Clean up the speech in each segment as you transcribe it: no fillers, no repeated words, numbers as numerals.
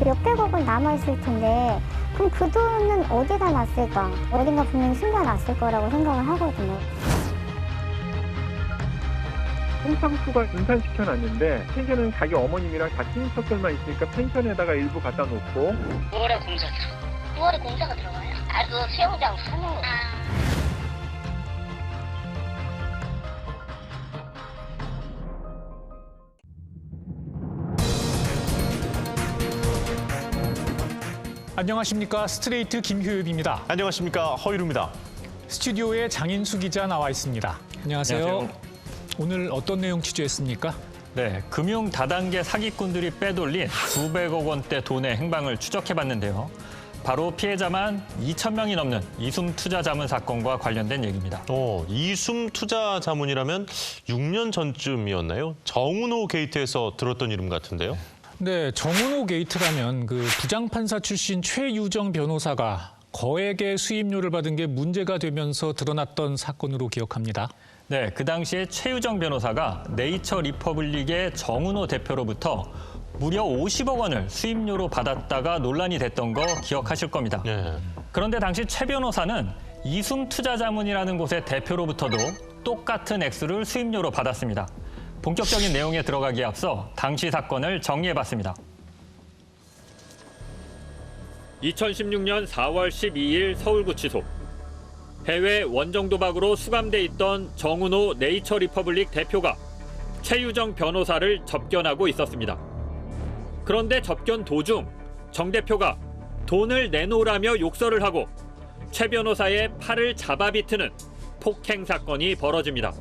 몇백억은 남아있을 텐데 그럼 그 돈은 어디다 놨을까? 어딘가 분명히 숨겨놨을 거라고 생각을 하거든요. 홍창수가 분산시켜놨는데 펜션은 자기 어머님이랑 다 친인척들만 있으니까 펜션에다가 일부 갖다 놓고 9월에 공사 들어가. 9월에 공사가 들어가요? 아, 그 수영장 사는 거. 안녕하십니까. 스트레이트 김효엽입니다. 안녕하십니까. 허유루입니다. 스튜디오에 장인수 기자 나와 있습니다. 안녕하세요. 안녕하세요. 오늘 어떤 내용 취재했습니까? 네, 금융 다단계 사기꾼들이 빼돌린 수백억 원대 돈의 행방을 추적해봤는데요. 바로 피해자만 2,000명이 넘는 이숨 투자 자문 사건과 관련된 얘기입니다. 이숨 투자 자문이라면 6년 전쯤이었나요? 정은호 게이트에서 들었던 이름 같은데요. 네, 정은호 게이트라면 그 부장판사 출신 최유정 변호사가 거액의 수임료를 받은 게 문제가 되면서 드러났던 사건으로 기억합니다. 네, 그 당시에 최유정 변호사가 네이처 리퍼블릭의 정은호 대표로부터 무려 50억 원을 수임료로 받았다가 논란이 됐던 거 기억하실 겁니다. 네. 그런데 당시 최 변호사는 이숨 투자 자문이라는 곳의 대표로부터도 똑같은 액수를 수임료로 받았습니다. 본격적인 내용에 들어가기에 앞서 당시 사건을 정리해봤습니다. 2016년 4월 12일 서울구치소. 해외 원정 도박으로 수감돼 있던 정은호 네이처 리퍼블릭 대표가 최유정 변호사를 접견하고 있었습니다. 그런데 접견 도중 정 대표가 돈을 내놓으라며 욕설을 하고 최 변호사의 팔을 잡아비트는 폭행 사건이 벌어집니다.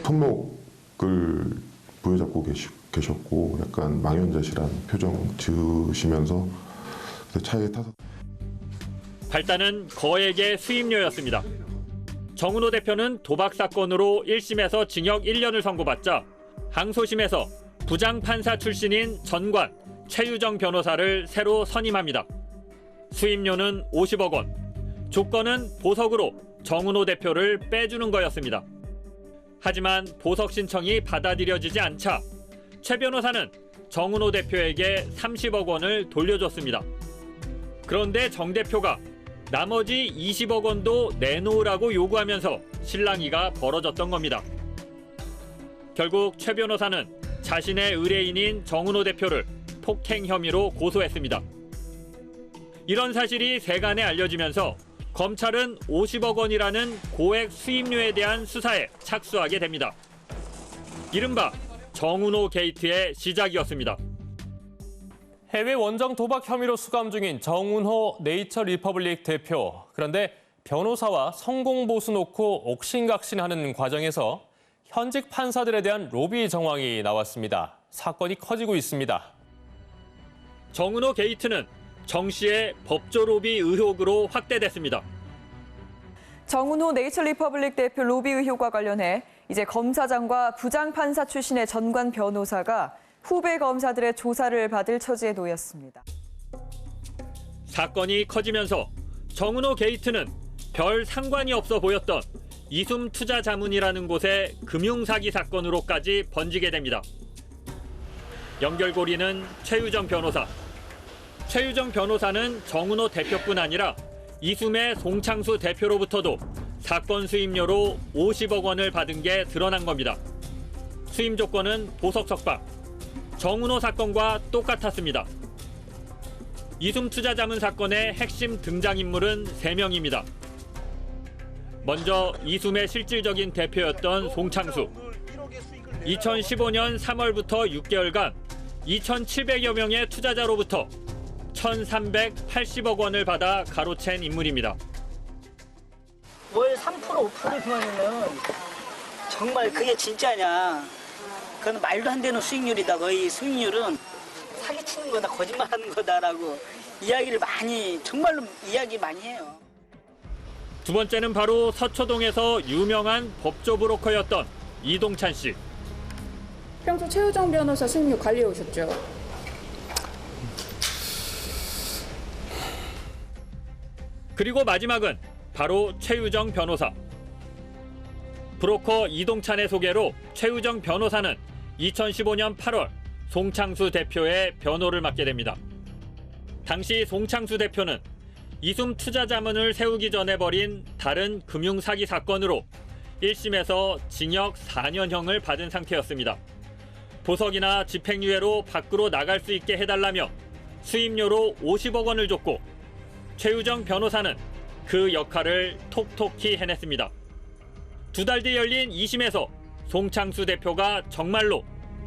손목을 부여잡고 계셨고 약간 망연자실한 표정 지으시면서 차에 타서 발단은 거액의 수임료였습니다. 정은호 대표는 도박 사건으로 1심에서 징역 1년을 선고받자 항소심에서 부장판사 출신인 전관 최유정 변호사를 새로 선임합니다. 수임료는 50억 원, 조건은 보석으로 정은호 대표를 빼주는 거였습니다. 하지만 보석 신청이 받아들여지지 않자 최 변호사는 정은호 대표에게 30억 원을 돌려줬습니다. 그런데 정 대표가 나머지 20억 원도 내놓으라고 요구하면서 실랑이가 벌어졌던 겁니다. 결국 최 변호사는 자신의 의뢰인인 정은호 대표를 폭행 혐의로 고소했습니다. 이런 사실이 세간에 알려지면서 검찰은 50억 원이라는 고액 수임료에 대한 수사에 착수하게 됩니다. 이른바 정은호 게이트의 시작이었습니다. 해외 원정 도박 혐의로 수감 중인 정은호 네이처 리퍼블릭 대표. 그런데 변호사와 성공보수 놓고 옥신각신하는 과정에서 현직 판사들에 대한 로비 정황이 나왔습니다. 사건이 커지고 있습니다. 정은호 게이트는 정 씨의 법조 로비 의혹으로 확대됐습니다. 정은호 네이처 리퍼블릭 대표 로비 의혹과 관련해 이제 검사장과 부장판사 출신의 전관 변호사가 후배 검사들의 조사를 받을 처지에 놓였습니다. 사건이 커지면서 정은호 게이트는 별 상관이 없어 보였던 이숨 투자 자문이라는 곳의 금융사기 사건으로까지 번지게 됩니다. 연결고리는 최유정 변호사. 최유정 변호사는 정은호 대표뿐 아니라 이숨의 송창수 대표로부터도 사건 수임료로 50억 원을 받은 게 드러난 겁니다. 수임 조건은 보석 석방. 정은호 사건과 똑같았습니다. 이숨 투자 자문 사건의 핵심 등장인물은 3명입니다. 먼저 이숨의 실질적인 대표였던 송창수. 2015년 3월부터 6개월간 2,700여 명의 투자자로부터 1,380억 원을 받아 가로챈 인물입니다. 월 3% 5% 그만하면 정말 그게 진짜냐. 그건 말도 안 되는 수익률이다. 거의 수익률은 사기치는 거다, 거짓말하는 거다라고 이야기를 정말로 이야기 많이 해요. 두 번째는 바로 서초동에서 유명한 법조 브로커였던 이동찬 씨. 평소 최유정 변호사 수임료 관리해 오셨죠? 그리고 마지막은 바로 최유정 변호사. 브로커 이동찬의 소개로 최유정 변호사는 2015년 8월 송창수 대표의 변호를 맡게 됩니다. 당시 송창수 대표는 이숨 투자자문을 세우기 전에 벌인 다른 금융사기 사건으로 1심에서 징역 4년형을 받은 상태였습니다. 보석이나 집행유예로 밖으로 나갈 수 있게 해달라며 수임료로 50억 원을 줬고 최유정 변호사는 그 역할을 톡톡히 해냈습니다. 2달 뒤 열린 2심에서 송창수 대표가 정말로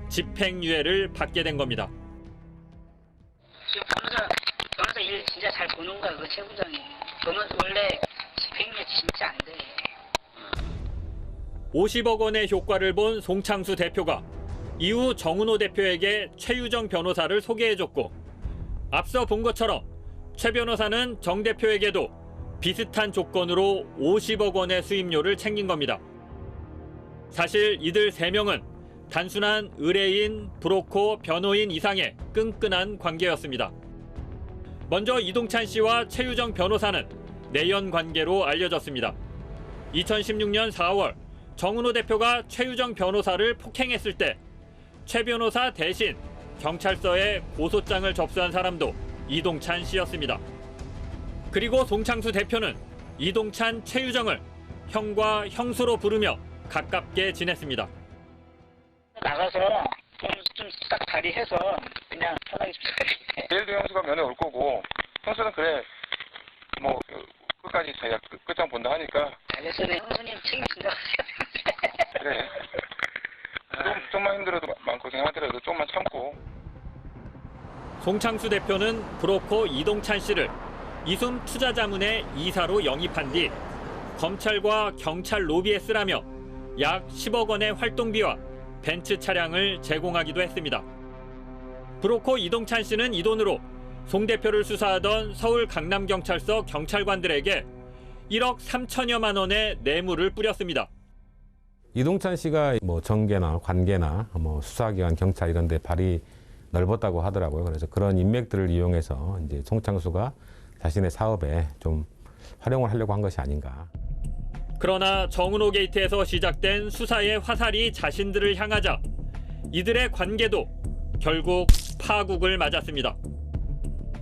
집행유예를 받게 된 겁니다. 지금 변호사 일 진짜 잘 보는 거야, 그 최 부장이. 변호사 원래 집행유예 진짜 안 돼. 50억 원의 효과를 본 송창수 대표가 이후 정은호 대표에게 최유정 변호사를 소개해줬고 앞서 본 것처럼 최 변호사는 정 대표에게도 비슷한 조건으로 50억 원의 수임료를 챙긴 겁니다. 사실 이들 3명은 단순한 의뢰인, 브로커, 변호인 이상의 끈끈한 관계였습니다. 먼저 이동찬 씨와 최유정 변호사는 내연 관계로 알려졌습니다. 2016년 4월 정은호 대표가 최유정 변호사를 폭행했을 때 최 변호사 대신 경찰서에 고소장을 접수한 사람도 이동찬 씨였습니다. 그리고 송창수 대표는 이동찬, 최유정을 형과 형수로 부르며 가깝게 지냈습니다. 나가서 좀 딱 발휘해서 그냥 편하게 좀 살게. 내일도 형수가 면회 올 거고 형수는 그래 뭐 끝까지 자기가 끝장 본다 하니까 잘했어요. 형수님 책임진다고 그래. 좀만 힘들어도 마음고생하더라도 좀만 참고. 송창수 대표는 브로커 이동찬 씨를 이숨 투자자문의 이사로 영입한 뒤 검찰과 경찰 로비에 쓰라며 약 10억 원의 활동비와 벤츠 차량을 제공하기도 했습니다. 브로커 이동찬 씨는 이 돈으로 송 대표를 수사하던 서울 강남경찰서 경찰관들에게 1억 3천여만 원의 뇌물을 뿌렸습니다. 이동찬 씨가 뭐 정계나 관계나 뭐 수사기관, 경찰 이런 데 발이 넓었다고 하더라고요. 그래서 그런 인맥들을 이용해서 이제 송창수가 자신의 사업에 좀 활용을 하려고 한 것이 아닌가. 그러나 정은호 게이트에서 시작된 수사의 화살이 자신들을 향하자 이들의 관계도 결국 파국을 맞았습니다.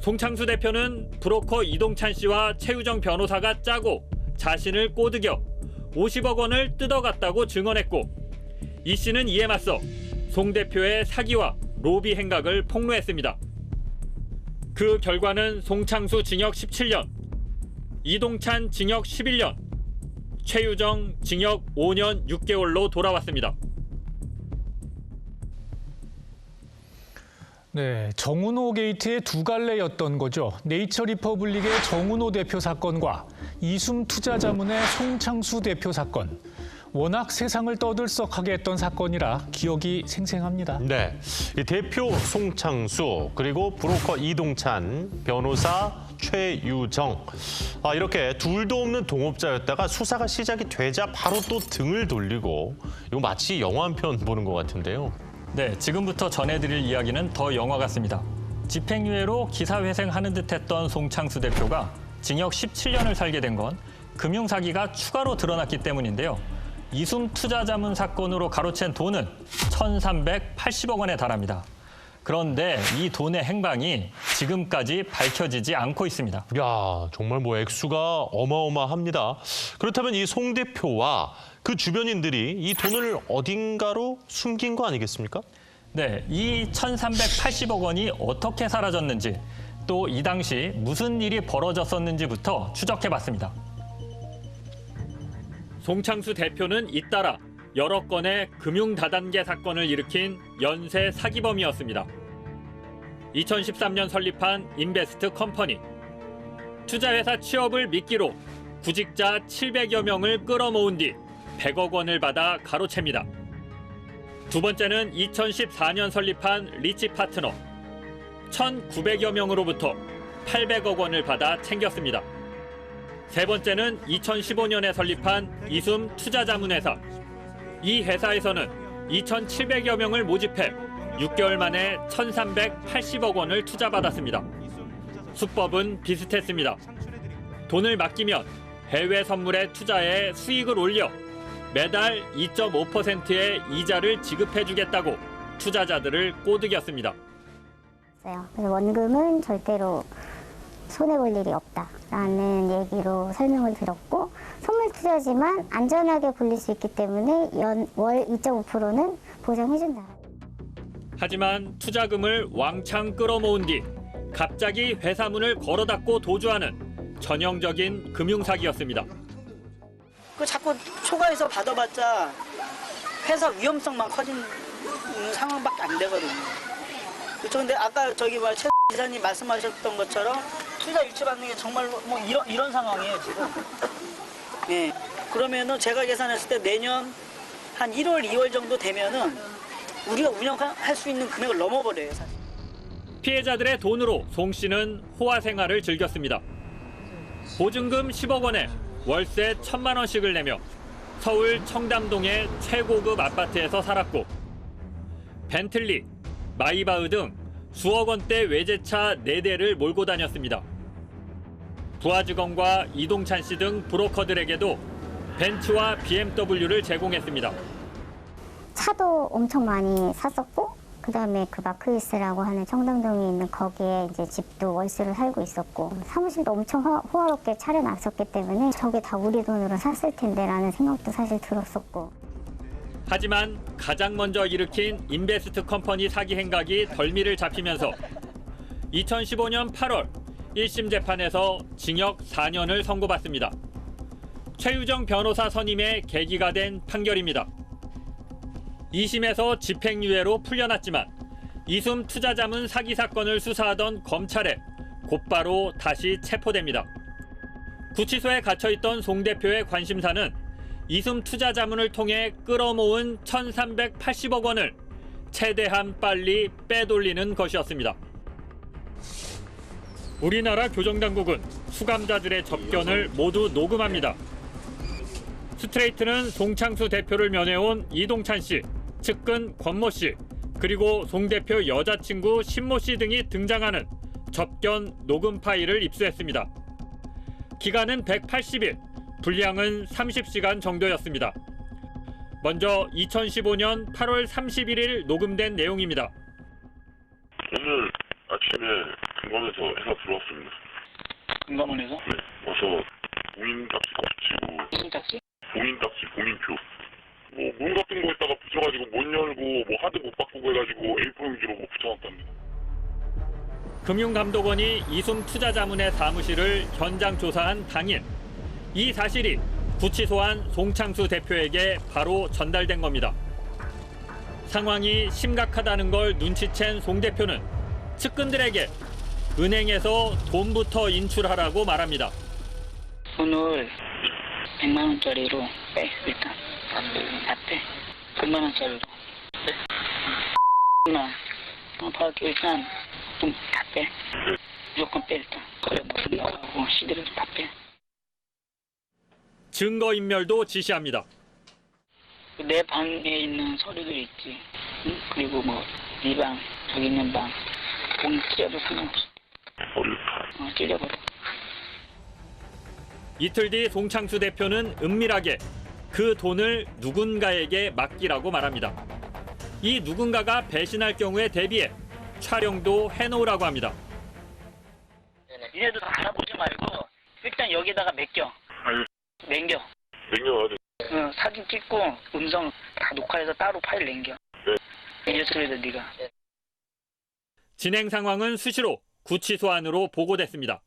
송창수 대표는 브로커 이동찬 씨와 최유정 변호사가 짜고 자신을 꼬드겨 50억 원을 뜯어갔다고 증언했고 이 씨는 이에 맞서 송 대표의 사기와 로비 행각을 폭로했습니다. 그 결과는 송창수 징역 17년, 이동찬 징역 11년, 최유정 징역 5년 6개월로 돌아왔습니다. 네, 정은호 게이트의 두 갈래였던 거죠. 네이처 리퍼블릭의 정은호 대표 사건과 이숨 투자자문의 송창수 대표 사건. 워낙 세상을 떠들썩하게 했던 사건이라 기억이 생생합니다. 네, 이 대표 송창수 그리고 브로커 이동찬, 변호사 최유정. 이렇게 둘도 없는 동업자였다가 수사가 시작이 되자 바로 또 등을 돌리고 이거 마치 영화 한 편 보는 것 같은데요. 네, 지금부터 전해드릴 이야기는 더 영화 같습니다. 집행유예로 기사회생하는 듯했던 송창수 대표가 징역 17년을 살게 된 건 금융사기가 추가로 드러났기 때문인데요. 이숨 투자자문 사건으로 가로챈 돈은 1,380억 원에 달합니다. 그런데 이 돈의 행방이 지금까지 밝혀지지 않고 있습니다. 야, 정말 뭐 액수가 어마어마합니다. 그렇다면 이 송 대표와 그 주변인들이 이 돈을 어딘가로 숨긴 거 아니겠습니까? 네, 이 1,380억 원이 어떻게 사라졌는지 또 이 당시 무슨 일이 벌어졌었는지부터 추적해봤습니다. 송창수 대표는 잇따라 여러 건의 금융다단계 사건을 일으킨 연쇄 사기범이었습니다. 2013년 설립한 인베스트 컴퍼니. 투자회사 취업을 미끼로 구직자 700여 명을 끌어모은 뒤 100억 원을 받아 가로챕니다. 두 번째는 2014년 설립한 리치 파트너. 1,900여 명으로부터 800억 원을 받아 챙겼습니다. 세 번째는 2015년에 설립한 이숨 투자자문회사. 이 회사에서는 2,700여 명을 모집해 6개월 만에 1,380억 원을 투자받았습니다. 수법은 비슷했습니다. 돈을 맡기면 해외 선물에 투자해 수익을 올려 매달 2.5%의 이자를 지급해주겠다고 투자자들을 꼬드겼습니다. 그래서 원금은 절대로 손해볼 일이 없다라는 얘기로 설명을 들었고, 선물 투자지만 안전하게 굴릴 수 있기 때문에 월 2.5%는 보장해준다. 하지만 투자금을 왕창 끌어모은 뒤 갑자기 회사 문을 걸어 닫고 도주하는 전형적인 금융사기였습니다. 그 자꾸 초과해서 받아봤자 회사 위험성만 커지는 상황밖에 안 되거든요. 그렇죠. 근데 아까 저기 최 기사님 말씀하셨던 것처럼 투자 유치 받는 게 정말로 뭐 이런 상황이에요 지금. 예. 그러면은 제가 계산했을 때 내년 한 1월, 2월 정도 되면은 우리가 운영할 수 있는 금액을 넘어버려요, 사실. 피해자들의 돈으로 송 씨는 호화 생활을 즐겼습니다. 보증금 10억 원에 월세 1,000만 원씩을 내며 서울 청담동의 최고급 아파트에서 살았고, 벤틀리, 마이바흐 등 수억 원대 외제차 4대를 몰고 다녔습니다. 부하 직원과 이동찬 씨 등 브로커들에게도 벤츠와 BMW를 제공했습니다. 차도 엄청 많이 샀었고, 그다음에 그 마크리스라고 하는 청담동에 있는 거기에 이제 집도 월세로 살고 있었고, 사무실도 엄청 호화롭게 차려놨었기 때문에 저게 다 우리 돈으로 샀을 텐데라는 생각도 사실 들었었고. 하지만 가장 먼저 일으킨 인베스트 컴퍼니 사기 행각이 덜미를 잡히면서 2015년 8월 1심 재판에서 징역 4년을 선고받습니다. 최유정 변호사 선임의 계기가 된 판결입니다. 2심에서 집행유예로 풀려났지만 이숨 투자자문 사기 사건을 수사하던 검찰에 곧바로 다시 체포됩니다. 구치소에 갇혀있던 송 대표의 관심사는 이숨 투자자문을 통해 끌어모은 1,380억 원을 최대한 빨리 빼돌리는 것이었습니다. 우리나라 교정당국은 수감자들의 접견을 모두 녹음합니다. 스트레이트는 송창수 대표를 면회온 이동찬 씨, 측근 권모 씨, 그리고 송 대표 여자친구 신모 씨 등이 등장하는 접견 녹음 파일을 입수했습니다. 기간은 180일, 분량은 30시간 정도였습니다. 먼저 2015년 8월 31일 녹음된 내용입니다. 오늘 아침에 금감원에서 회사 들어왔습니다. 금감원에서? 네, 와서 공인딱지 붙이고. 공인딱지? 공인딱지, 공인표. 뭐 문 같은 거에다가 붙여가지고 못 열고 뭐 하드 못 바꾸고 해가지고 A4 용지로 뭐 붙여놨답니다. 금융감독원이 이숨 투자자문의 사무실을 현장 조사한 당일, 이 사실이 구치소한 송창수 대표에게 바로 전달된 겁니다. 상황이 심각하다는 걸 눈치챈 송 대표는 측근들에게 은행에서 돈부터 인출하라고 말합니다. 돈을 100만 원짜리로 빼, 일단. 앞에 100만 원짜리로. 네? 일단 좀 다 빼. 무조건 빼, 일단. 그래, 무슨 나가고 CD를 다 빼. 증거인멸도 지시합니다. 내 방에 있는 서류들 있지. 응? 그리고 뭐 네 방, 저기 있는 방. 공 찢어도 상관없어. 찢어버려. 이틀 뒤 송창수 대표는 은밀하게 그 돈을 누군가에게 맡기라고 말합니다. 이 누군가가 배신할 경우에 대비해 촬영도 해놓으라고 합니다. 니네도 다 알아보지 말고 일단 여기다가 맡겨. 남겨. 냉겨놔야 돼. 응, 사진 찍고 음성 다 녹화해서 따로 파일 남겨. 네. 이랬어야 돼, 네가. 진행 상황은 수시로 구치소 안으로 보고됐습니다.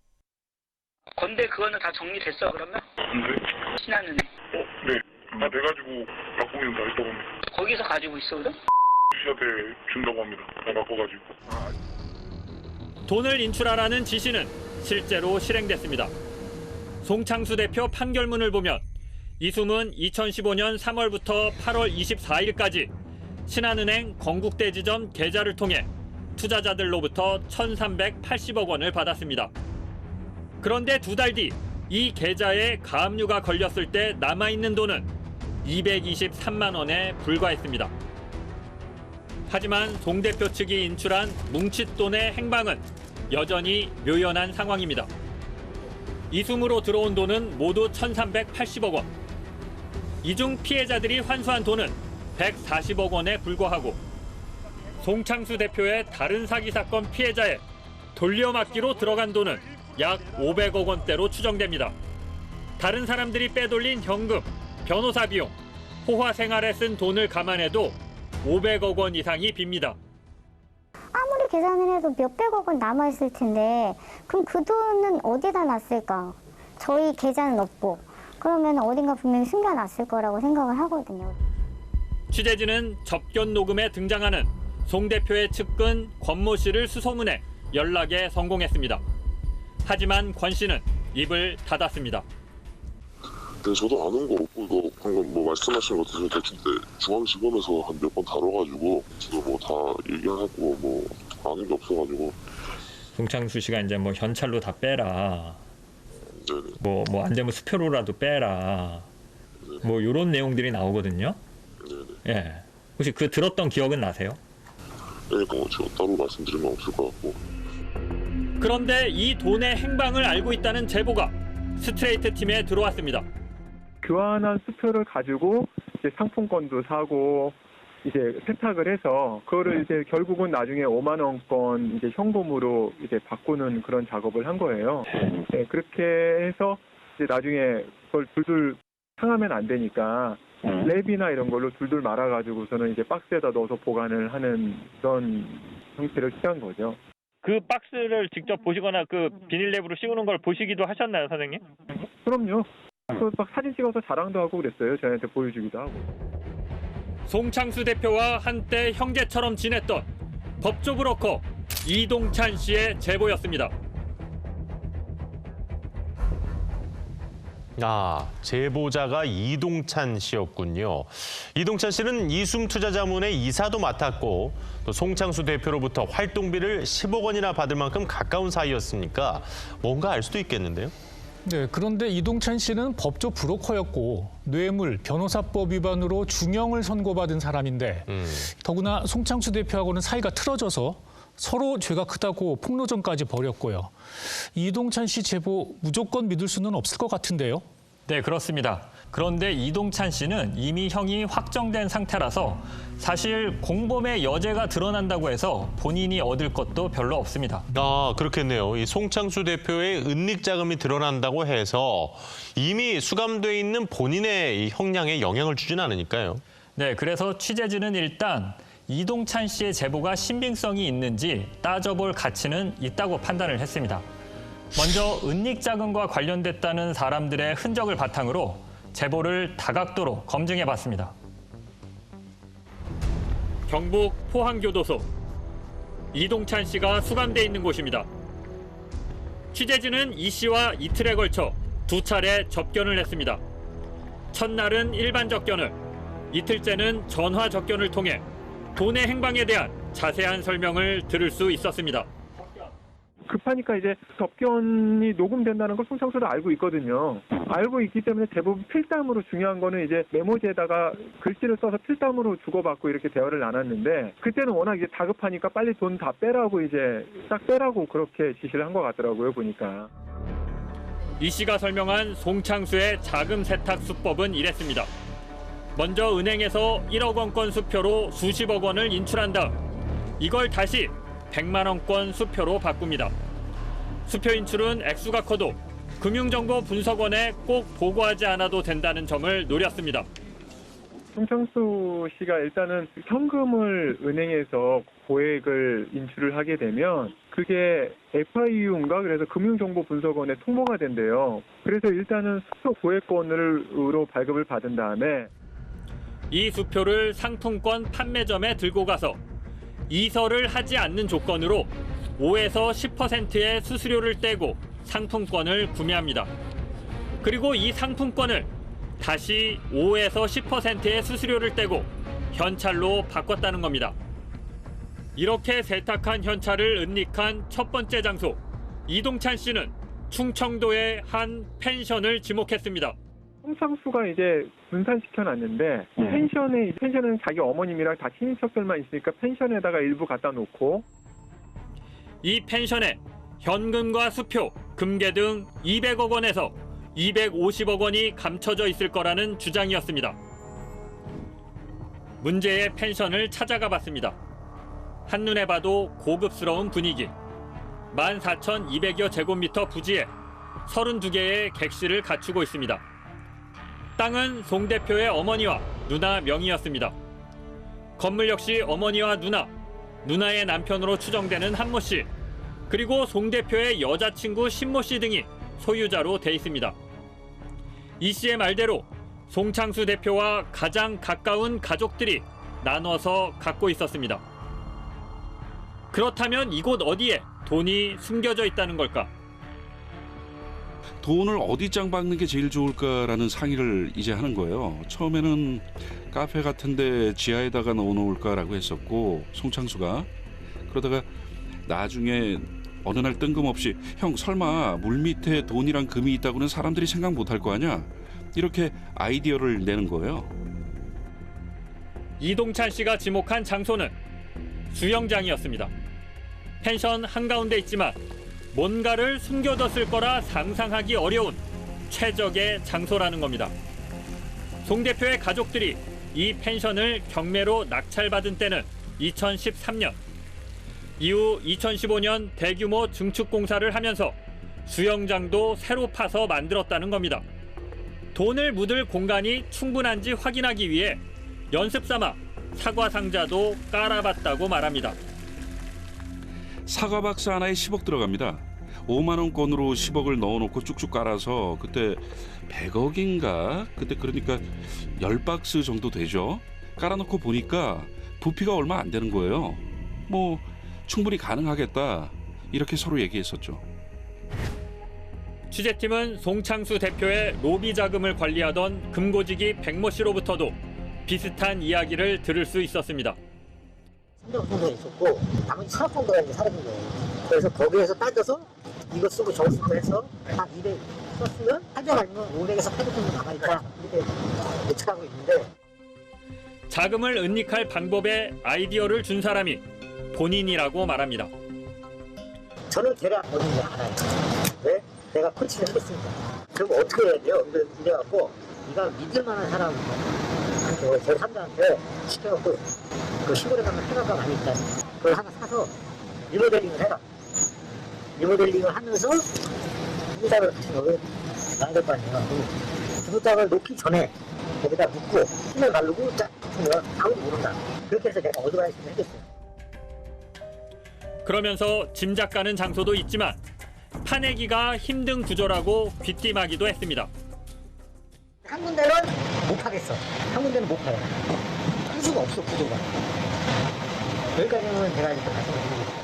건데 그거는 다 정리됐어, 그러면? 근데? 신한은행. 네. 다 돼가지고 갖고 있는 다 있다고 합니다. 거기서 가지고 있어, 그래? 씨한테 준다고 합니다. 다 갖고가지고. 돈을 인출하라는 지시는 실제로 실행됐습니다. 송창수 대표 판결문을 보면 이숨은 2015년 3월부터 8월 24일까지 신한은행 건국대지점 계좌를 통해 투자자들로부터 1,380억 원을 받았습니다. 그런데 2달 뒤 이 계좌에 가압류가 걸렸을 때 남아있는 돈은 223만 원에 불과했습니다. 하지만 송 대표 측이 인출한 뭉칫돈의 행방은 여전히 묘연한 상황입니다. 이숨으로 들어온 돈은 모두 1,380억 원. 이중 피해자들이 환수한 돈은 140억 원에 불과하고 송창수 대표의 다른 사기 사건 피해자에 돌려막기로 들어간 돈은 약 500억 원대로 추정됩니다. 다른 사람들이 빼돌린 현금, 변호사 비용, 호화 생활에 쓴 돈을 감안해도 500억 원 이상이 빕니다. 아무리 계산을 해도 몇백억 원 남아있을 텐데 그럼 그 돈은 어디다 놨을까? 저희 계좌는 없고 그러면 어딘가 분명히 숨겨놨을 거라고 생각을 하거든요. 취재진은 접견 녹음에 등장하는 송 대표의 측근 권모 씨를 수소문해 연락에 성공했습니다. 하지만 권 씨는 입을 닫았습니다. 네, 저도 아는 거 없고 이거 방금 뭐 말씀하신 거 들을 때 중앙지검에서 한 몇 번 다뤄가지고 저도 뭐 다 얘기하고 뭐 아는 게 없어가지고. 송창수 씨가 이제 뭐 현찰로 다 빼라. 네네. 뭐 안 되면 수표로라도 빼라. 네네. 뭐 이런 내용들이 나오거든요. 네네. 예. 혹시 그 들었던 기억은 나세요? 그러니까 뭐 제가 따로 말씀드린 건 없을 것 같고. 그런데 이 돈의 행방을 알고 있다는 제보가 스트레이트 팀에 들어왔습니다. 교환한 수표를 가지고 이제 상품권도 사고 이제 세탁을 해서 그거를 이제 결국은 나중에 5만 원권 이제 현금으로 이제 바꾸는 그런 작업을 한 거예요. 네, 그렇게 해서 이제 나중에 그걸 둘둘 상하면 안 되니까 랩이나 이런 걸로 둘둘 말아가지고서는 이제 박스에다 넣어서 보관을 하는 그런 형태를 취한 거죠. 그 박스를 직접 보시거나 그 비닐랩으로 씌우는 걸 보시기도 하셨나요, 선생님? 그럼요. 그 막 사진 찍어서 자랑도 하고 그랬어요. 저희한테 보여주기도 하고. 송창수 대표와 한때 형제처럼 지냈던 법조 브로커 이동찬 씨의 제보였습니다. 제보자가 이동찬 씨였군요. 이동찬 씨는 이숨투자자문의 이사도 맡았고 또 송창수 대표로부터 활동비를 10억 원이나 받을 만큼 가까운 사이였으니까 뭔가 알 수도 있겠는데요. 네, 그런데 이동찬 씨는 법조 브로커였고 뇌물, 변호사법 위반으로 중형을 선고받은 사람인데 더구나 송창수 대표하고는 사이가 틀어져서 서로 죄가 크다고 폭로전까지 벌였고요. 이동찬 씨 제보 무조건 믿을 수는 없을 것 같은데요. 네, 그렇습니다. 그런데 이동찬 씨는 이미 형이 확정된 상태라서 사실 공범의 여죄가 드러난다고 해서 본인이 얻을 것도 별로 없습니다. 그렇겠네요. 이 송창수 대표의 은닉 자금이 드러난다고 해서 이미 수감돼 있는 본인의 이 형량에 영향을 주진 않으니까요. 네, 그래서 취재진은 일단 이동찬 씨의 제보가 신빙성이 있는지 따져볼 가치는 있다고 판단을 했습니다. 먼저 은닉 자금과 관련됐다는 사람들의 흔적을 바탕으로 제보를 다각도로 검증해봤습니다. 경북 포항교도소, 이동찬 씨가 수감돼 있는 곳입니다. 취재진은 이 씨와 이틀에 걸쳐 2차례 접견을 했습니다. 첫날은 일반 접견을, 이틀째는 전화 접견을 통해 돈의 행방에 대한 자세한 설명을 들을 수 있었습니다. 급하니까 이제 접견이 녹음된다는 걸 송창수도 알고 있거든요. 알고 있기 때문에 대부분 필담으로 중요한 거는 이제 메모지에다가 글씨를 써서 필담으로 주고받고 이렇게 대화를 나눴는데 그때는 워낙 이제 다급하니까 빨리 돈 다 빼라고 이제 딱 빼라고 그렇게 지시를 한 것 같더라고요, 보니까. 이 씨가 설명한 송창수의 자금 세탁 수법은 이랬습니다. 먼저 은행에서 1억 원권 수표로 수십억 원을 인출한 다음 이걸 다시 100만 원권 수표로 바꿉니다. 수표 인출은 액수가 커도 금융정보분석원에 꼭 보고하지 않아도 된다는 점을 노렸습니다. 송창수 씨가 일단은 현금을 은행에서 고액을 인출을 하게 되면 그게 FIU인가 그래서 금융정보분석원에 통보가 된대요. 그래서 일단은 수표 고액권으로 발급을 받은 다음에 이 수표를 상품권 판매점에 들고 가서 이설을 하지 않는 조건으로 5에서 10%의 수수료를 떼고 상품권을 구매합니다. 그리고 이 상품권을 다시 5에서 10%의 수수료를 떼고 현찰로 바꿨다는 겁니다. 이렇게 세탁한 현찰을 은닉한 첫 번째 장소, 이동찬 씨는 충청도의 한 펜션을 지목했습니다. 송창수가 이제 분산시켜놨는데 펜션은 자기 어머님이랑 다 친인척들만 있으니까 펜션에다가 일부 갖다 놓고 이 펜션에 현금과 수표, 금괴 등 200억 원에서 250억 원이 감춰져 있을 거라는 주장이었습니다. 문제의 펜션을 찾아가 봤습니다. 한눈에 봐도 고급스러운 분위기. 14,200여 제곱미터 부지에 32개의 객실을 갖추고 있습니다. 땅은 송 대표의 어머니와 누나 명의였습니다. 건물 역시 어머니와 누나의 남편으로 추정되는 한모 씨, 그리고 송 대표의 여자친구 신모 씨 등이 소유자로 돼 있습니다. 이 씨의 말대로 송창수 대표와 가장 가까운 가족들이 나눠서 갖고 있었습니다. 그렇다면 이곳 어디에 돈이 숨겨져 있다는 걸까? 돈을 어디 짱 박는 게 제일 좋을까라는 상의를 이제 하는 거예요. 처음에는 카페 같은데 지하에다가 넣어놓을까라고 했었고 송창수가 그러다가 나중에 어느 날 뜬금없이 형 설마 물밑에 돈이랑 금이 있다고는 사람들이 생각 못할 거 아니야? 이렇게 아이디어를 내는 거예요. 이동찬 씨가 지목한 장소는 수영장이었습니다. 펜션 한가운데 있지만 뭔가를 숨겨뒀을 거라 상상하기 어려운 최적의 장소라는 겁니다. 송 대표의 가족들이 이 펜션을 경매로 낙찰받은 때는 2013년. 이후 2015년 대규모 증축 공사를 하면서 수영장도 새로 파서 만들었다는 겁니다. 돈을 묻을 공간이 충분한지 확인하기 위해 연습 삼아 사과 상자도 깔아봤다고 말합니다. 사과 박스 하나에 10억 들어갑니다. 5만 원권으로 10억을 넣어놓고 쭉쭉 깔아서 그때 100억인가? 그때 그러니까 10박스 정도 되죠. 깔아놓고 보니까 부피가 얼마 안 되는 거예요. 뭐 충분히 가능하겠다 이렇게 서로 얘기했었죠. 취재팀은 송창수 대표의 로비 자금을 관리하던 금고지기 백모 씨로부터도 비슷한 이야기를 들을 수 있었습니다. 300억 정도 있었고 나머지 4억 정도가 이제 사라진 거예요. 그래서 거기에서 따져서 이거 쓰고 저거 쓰고 해서 한 200 썼으면 한정 아니면 500에서 800 정도 남아있다 이렇게 예측하고 있는데 자금을 은닉할 방법에 아이디어를 준 사람이 본인이라고 말합니다. 저는 대략 어딘지 알아요. 왜? 내가 코치를 해봤으니까. 그럼 어떻게 해야 돼요? 이래갖고 네가 믿을 만한 사람한테 제 3자한테 시켜갖고 그 시골에 가면 해가가 많이 있다. 그걸 하나 사서 리모델링을 해라. 리모델링을 하면서 주부장을 다시 넣어야 될 거 아니에요. 주부장을 놓기 전에 거기다 묻고 힘을 바르고 딱 붙으면 아무도 모른다. 그렇게 해서 내가 어드바이스를 해줬어요. 그러면서 짐작 가는 장소도 있지만 파내기가 힘든 구조라고 귀띔하기도 했습니다. 한 군데는 못 파겠어. 한 군데는 못 파요. 할 수가 없어, 구조가. 여기까지는 제가 이렇게 말씀을 드리고 있어요.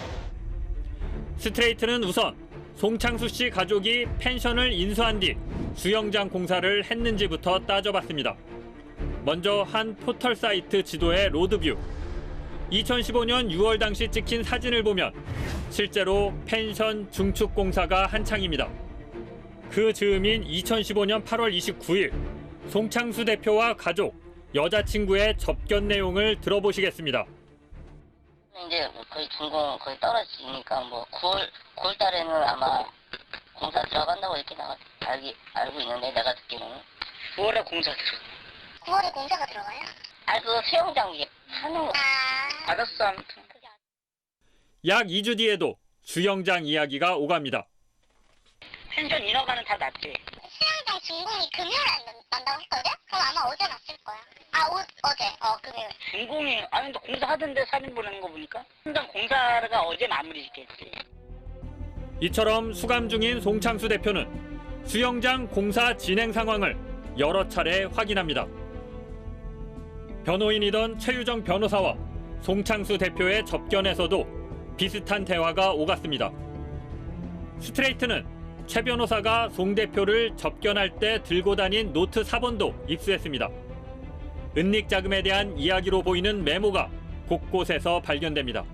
스트레이트는 우선 송창수 씨 가족이 펜션을 인수한 뒤 수영장 공사를 했는지부터 따져봤습니다. 먼저 한 포털 사이트 지도의 로드뷰. 2015년 6월 당시 찍힌 사진을 보면 실제로 펜션 증축 공사가 한창입니다. 그 즈음인 2015년 8월 29일 송창수 대표와 가족, 여자친구의 접견 내용을 들어보시겠습니다. 이제 거의 준공 거의 떨어지니까 뭐 9월 달에는 아마 공사 들어간다고 이렇게 알고 있는데 내가 듣기로는 9월에 공사 들어가요. 9월에 공사가 들어가요? 그 수영장 위에 하는 거. 알았어 아무튼. 약 2주 뒤에도 수영장 이야기가 오갑니다. 펜션 인허가는 다 났지. 수영장 준공이 금요일에 난다고 했거든? 그럼 아마 어제 났을 거야. 어제 금요일. 준공이 아니 근데 공사하던데 사진 보내는 거 보니까 수영장 공사가 어제 마무리시켰지. 이처럼 수감 중인 송창수 대표는 수영장 공사 진행 상황을 여러 차례 확인합니다. 변호인이던 최유정 변호사와 송창수 대표의 접견에서도 비슷한 대화가 오갔습니다. 스트레이트는 최 변호사가 송 대표를 접견할 때 들고 다닌 노트 4번도 입수했습니다. 은닉 자금에 대한 이야기로 보이는 메모가 곳곳에서 발견됩니다.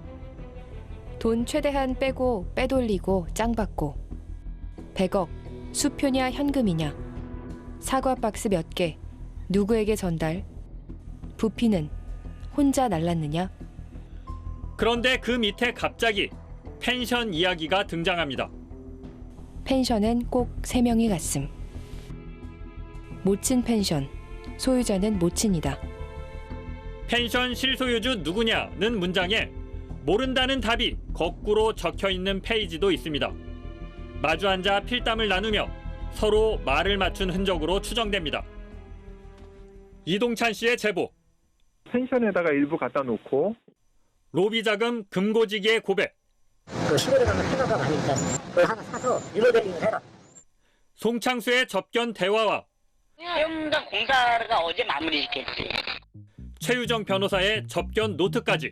돈 최대한 빼고 빼돌리고 짱 받고 100억 수표냐 현금이냐 사과 박스 몇 개 누구에게 전달 부피는 혼자 날랐느냐. 그런데 그 밑에 갑자기 펜션 이야기가 등장합니다. 펜션엔 꼭 3명이 갔음. 모친 펜션, 소유자는 모친이다. 펜션 실소유주 누구냐는 문장에 모른다는 답이 거꾸로 적혀 있는 페이지도 있습니다. 마주 앉아 필담을 나누며 서로 말을 맞춘 흔적으로 추정됩니다. 이동찬 씨의 제보. 펜션에다가 일부 갖다 놓고 로비 자금 금고지기의 고백. 그 시골에 가면 회사가 많이 있잖아. 그걸 하나 사서 리모델링을 해라. 송창수의 접견 대화와 수영장 공사가 어제 마무리시켰지. 최유정 변호사의 접견 노트까지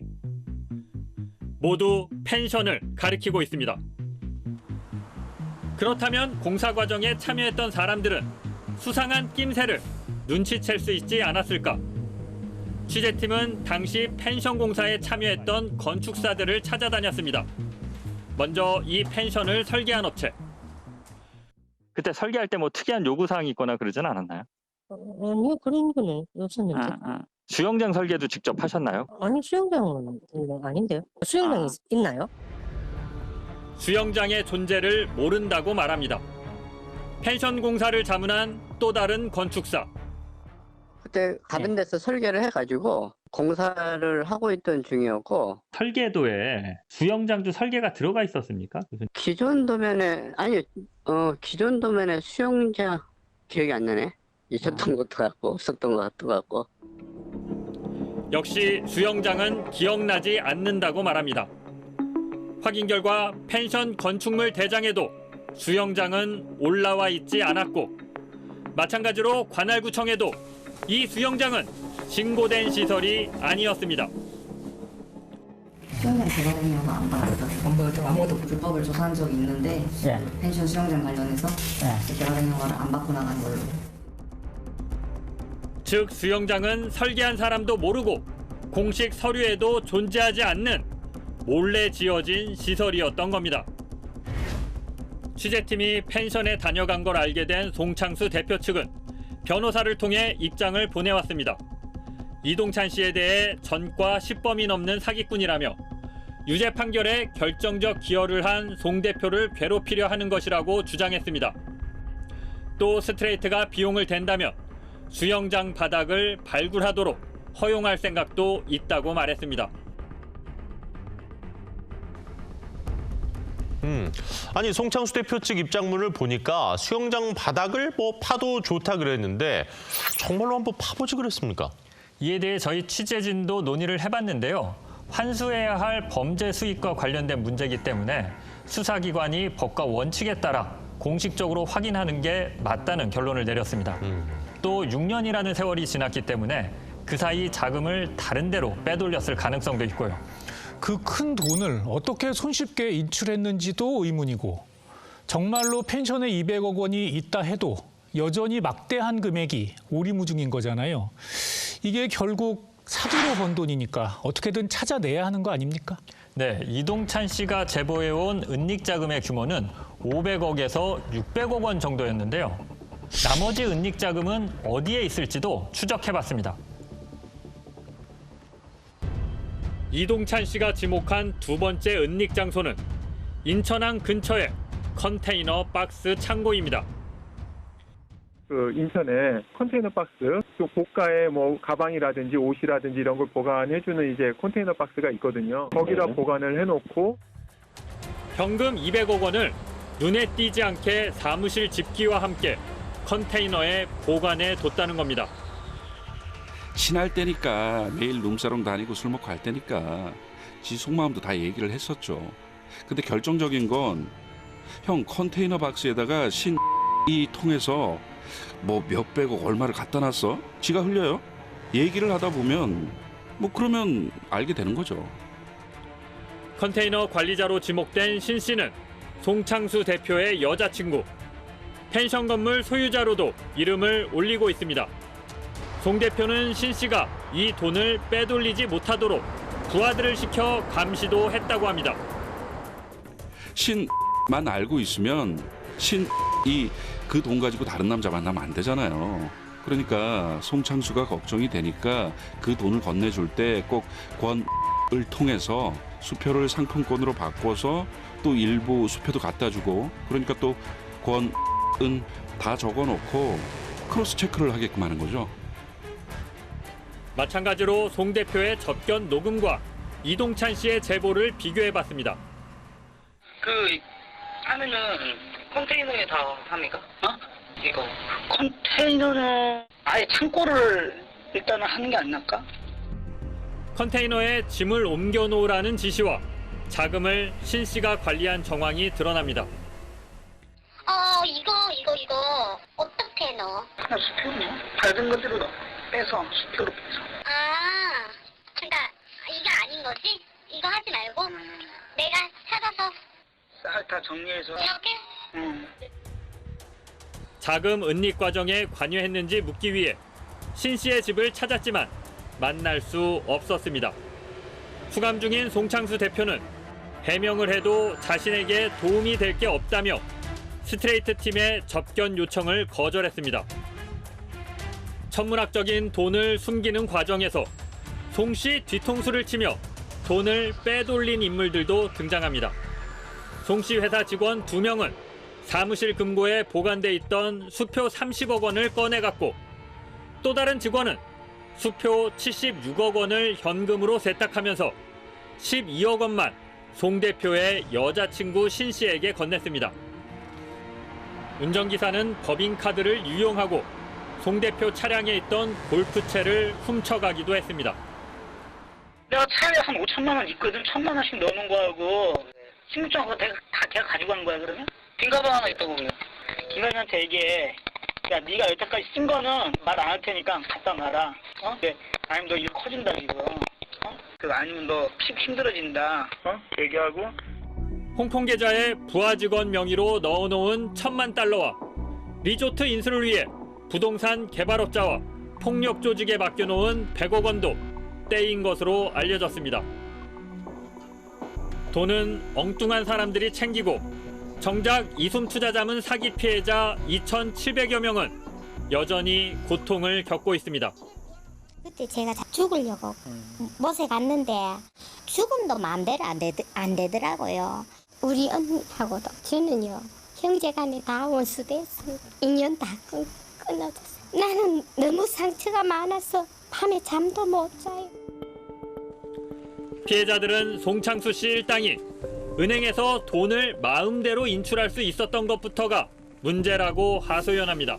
모두 펜션을 가리키고 있습니다. 그렇다면 공사 과정에 참여했던 사람들은 수상한 낌새를 눈치챌 수 있지 않았을까? 취재팀은 당시 펜션 공사에 참여했던 건축사들을 찾아다녔습니다. 먼저 이 펜션을 설계한 업체. 그때 설계할 때 뭐 특이한 요구사항이 있거나 그러진 않았나요? 아니요, 그런 거는 없었는데. 수영장 설계도 직접 하셨나요? 아니, 수영장은 아닌데요. 수영장이 있나요? 수영장의 존재를 모른다고 말합니다. 펜션 공사를 자문한 또 다른 건축사. 그때 다른 데서 설계를 해가지고 공사를 하고 있던 중이었고. 설계도에 수영장도 설계가 들어가 있었습니까? 기존 도면에 기존 도면에 수영장 기억이 안 나네. 있었던 것도 같고 없었던 것도 같고. 역시 수영장은 기억나지 않는다고 말합니다. 확인 결과 펜션 건축물 대장에도 수영장은 올라와 있지 않았고 마찬가지로 관할구청에도 이 수영장은 신고된 시설이 아니었습니다. 수영장 개발행위가 안 받았어요. 아무것도 불법을 조사한 적이 있는데 펜션 수영장 관련해서 개발행위를 안 받고 나간 걸로. 즉 수영장은 설계한 사람도 모르고 공식 서류에도 존재하지 않는 몰래 지어진 시설이었던 겁니다. 취재팀이 펜션에 다녀간 걸 알게 된 송창수 대표 측은 변호사를 통해 입장을 보내왔습니다. 이동찬 씨에 대해 전과 10범이 넘는 사기꾼이라며 유죄 판결에 결정적 기여를 한 송 대표를 괴롭히려 하는 것이라고 주장했습니다. 또 스트레이트가 비용을 댄다면 수영장 바닥을 발굴하도록 허용할 생각도 있다고 말했습니다. 아니 송창수 대표 측 입장문을 보니까 수영장 바닥을 파도 좋다 그랬는데 정말로 한번 파보지 그랬습니까? 이에 대해 저희 취재진도 논의를 해봤는데요. 환수해야 할 범죄 수익과 관련된 문제이기 때문에 수사기관이 법과 원칙에 따라 공식적으로 확인하는 게 맞다는 결론을 내렸습니다. 또 6년이라는 세월이 지났기 때문에 그 사이 자금을 다른 데로 빼돌렸을 가능성도 있고요. 그 큰 돈을 어떻게 손쉽게 인출했는지도 의문이고 정말로 펜션에 200억 원이 있다 해도 여전히 막대한 금액이 오리무중인 거잖아요. 이게 결국 사기로 번 돈이니까 어떻게든 찾아내야 하는 거 아닙니까? 네, 이동찬 씨가 제보해온 은닉자금의 규모는 500억에서 600억 원 정도였는데요. 나머지 은닉자금은 어디에 있을지도 추적해봤습니다. 이동찬 씨가 지목한 두 번째 은닉 장소는 인천항 근처의 컨테이너 박스 창고입니다. 그 인천에 컨테이너 박스, 또 고가의 가방이라든지 옷이라든지 이런 걸 보관해주는 이제 컨테이너 박스가 있거든요. 거기다 보관을 해놓고 현금 200억 원을 눈에 띄지 않게 사무실 집기와 함께 컨테이너에 보관해 뒀다는 겁니다. 친할 때니까 매일 룸사롱 다니고 술 먹고 할 때니까 지 속마음도 다 얘기를 했었죠. 근데 결정적인 건 형 컨테이너 박스에다가 이 통해서 몇백억 얼마를 갖다 놨어? 지가 흘려요? 얘기를 하다 보면 그러면 알게 되는 거죠. 컨테이너 관리자로 지목된 신 씨는 송창수 대표의 여자친구, 펜션 건물 소유자로도 이름을 올리고 있습니다. 송 대표는 신 씨가 이 돈을 빼돌리지 못하도록 부하들을 시켜 감시도 했다고 합니다. 신만 알고 있으면 신이 그 돈 가지고 다른 남자 만나면 안 되잖아요. 그러니까 송창수가 걱정이 되니까 그 돈을 건네줄 때 꼭 권을 통해서 수표를 상품권으로 바꿔서 또 일부 수표도 갖다 주고 그러니까 또 권은 다 적어놓고 크로스 체크를 하게끔 하는 거죠. 마찬가지로 송 대표의 접견 녹음과 이동찬 씨의 제보를 비교해봤습니다. 하면은 컨테이너에 다 합니까? 이거 컨테이너는 아예 창고를 일단은 하는 게 안 나을까? 컨테이너에 짐을 옮겨 놓으라는 지시와 자금을 신 씨가 관리한 정황이 드러납니다. 이거 어떻게 넣어? 그냥 수표로 밝은 것대로 빼서 수표로 빼서. 그러니까 이게 아닌 거지? 이거 하지 말고 내가 찾아서 싹 다 정리해서. 이렇게? 자금 은닉 과정에 관여했는지 묻기 위해 신 씨의 집을 찾았지만 만날 수 없었습니다. 수감 중인 송창수 대표는 해명을 해도 자신에게 도움이 될 게 없다며 스트레이트 팀의 접견 요청을 거절했습니다. 천문학적인 돈을 숨기는 과정에서 송 씨 뒤통수를 치며 돈을 빼돌린 인물들도 등장합니다. 송 씨 회사 직원 2명은 사무실 금고에 보관돼 있던 수표 30억 원을 꺼내갔고 또 다른 직원은 수표 76억 원을 현금으로 세탁하면서 12억 원만 송 대표의 여자친구 신 씨에게 건넸습니다. 운전기사는 법인카드를 유용하고 송 대표 차량에 있던 골프채를 훔쳐가기도 했습니다. 내가 차에 한 5천만 원 있거든. 1,000만 원씩 넣어놓은 거하고 신분증하고 다 걔가 가지고 간 거야 그러면? 빈 가방 하나 있다고 그래. 기관한테 얘기해. 야 네가 여태까지 쓴 거는 말 안 할 테니까 갖다 놔라. 아니면 너 일 커진다 지금. 아니면 너 힘들어진다. 얘기하고. 홍콩 계좌에 부하 직원 명의로 넣어놓은 1,000만 달러와 리조트 인수를 위해 부동산 개발업자와 폭력 조직에 맡겨놓은 100억 원도 떼인 것으로 알려졌습니다. 돈은 엉뚱한 사람들이 챙기고 정작 이숨투자자문 사기 피해자 2,700여 명은 여전히 고통을 겪고 있습니다. 그때 제가 죽으려고 못에 갔는데 죽음도 마음대로 안 되더라고요. 우리 언니하고도 저는요 형제간에 다 원수됐어요. 인연 다 끊어졌어요. 나는 너무 상처가 많아서 밤에 잠도 못 자요. 피해자들은 송창수 씨 일당이 은행에서 돈을 마음대로 인출할 수 있었던 것부터가 문제라고 하소연합니다.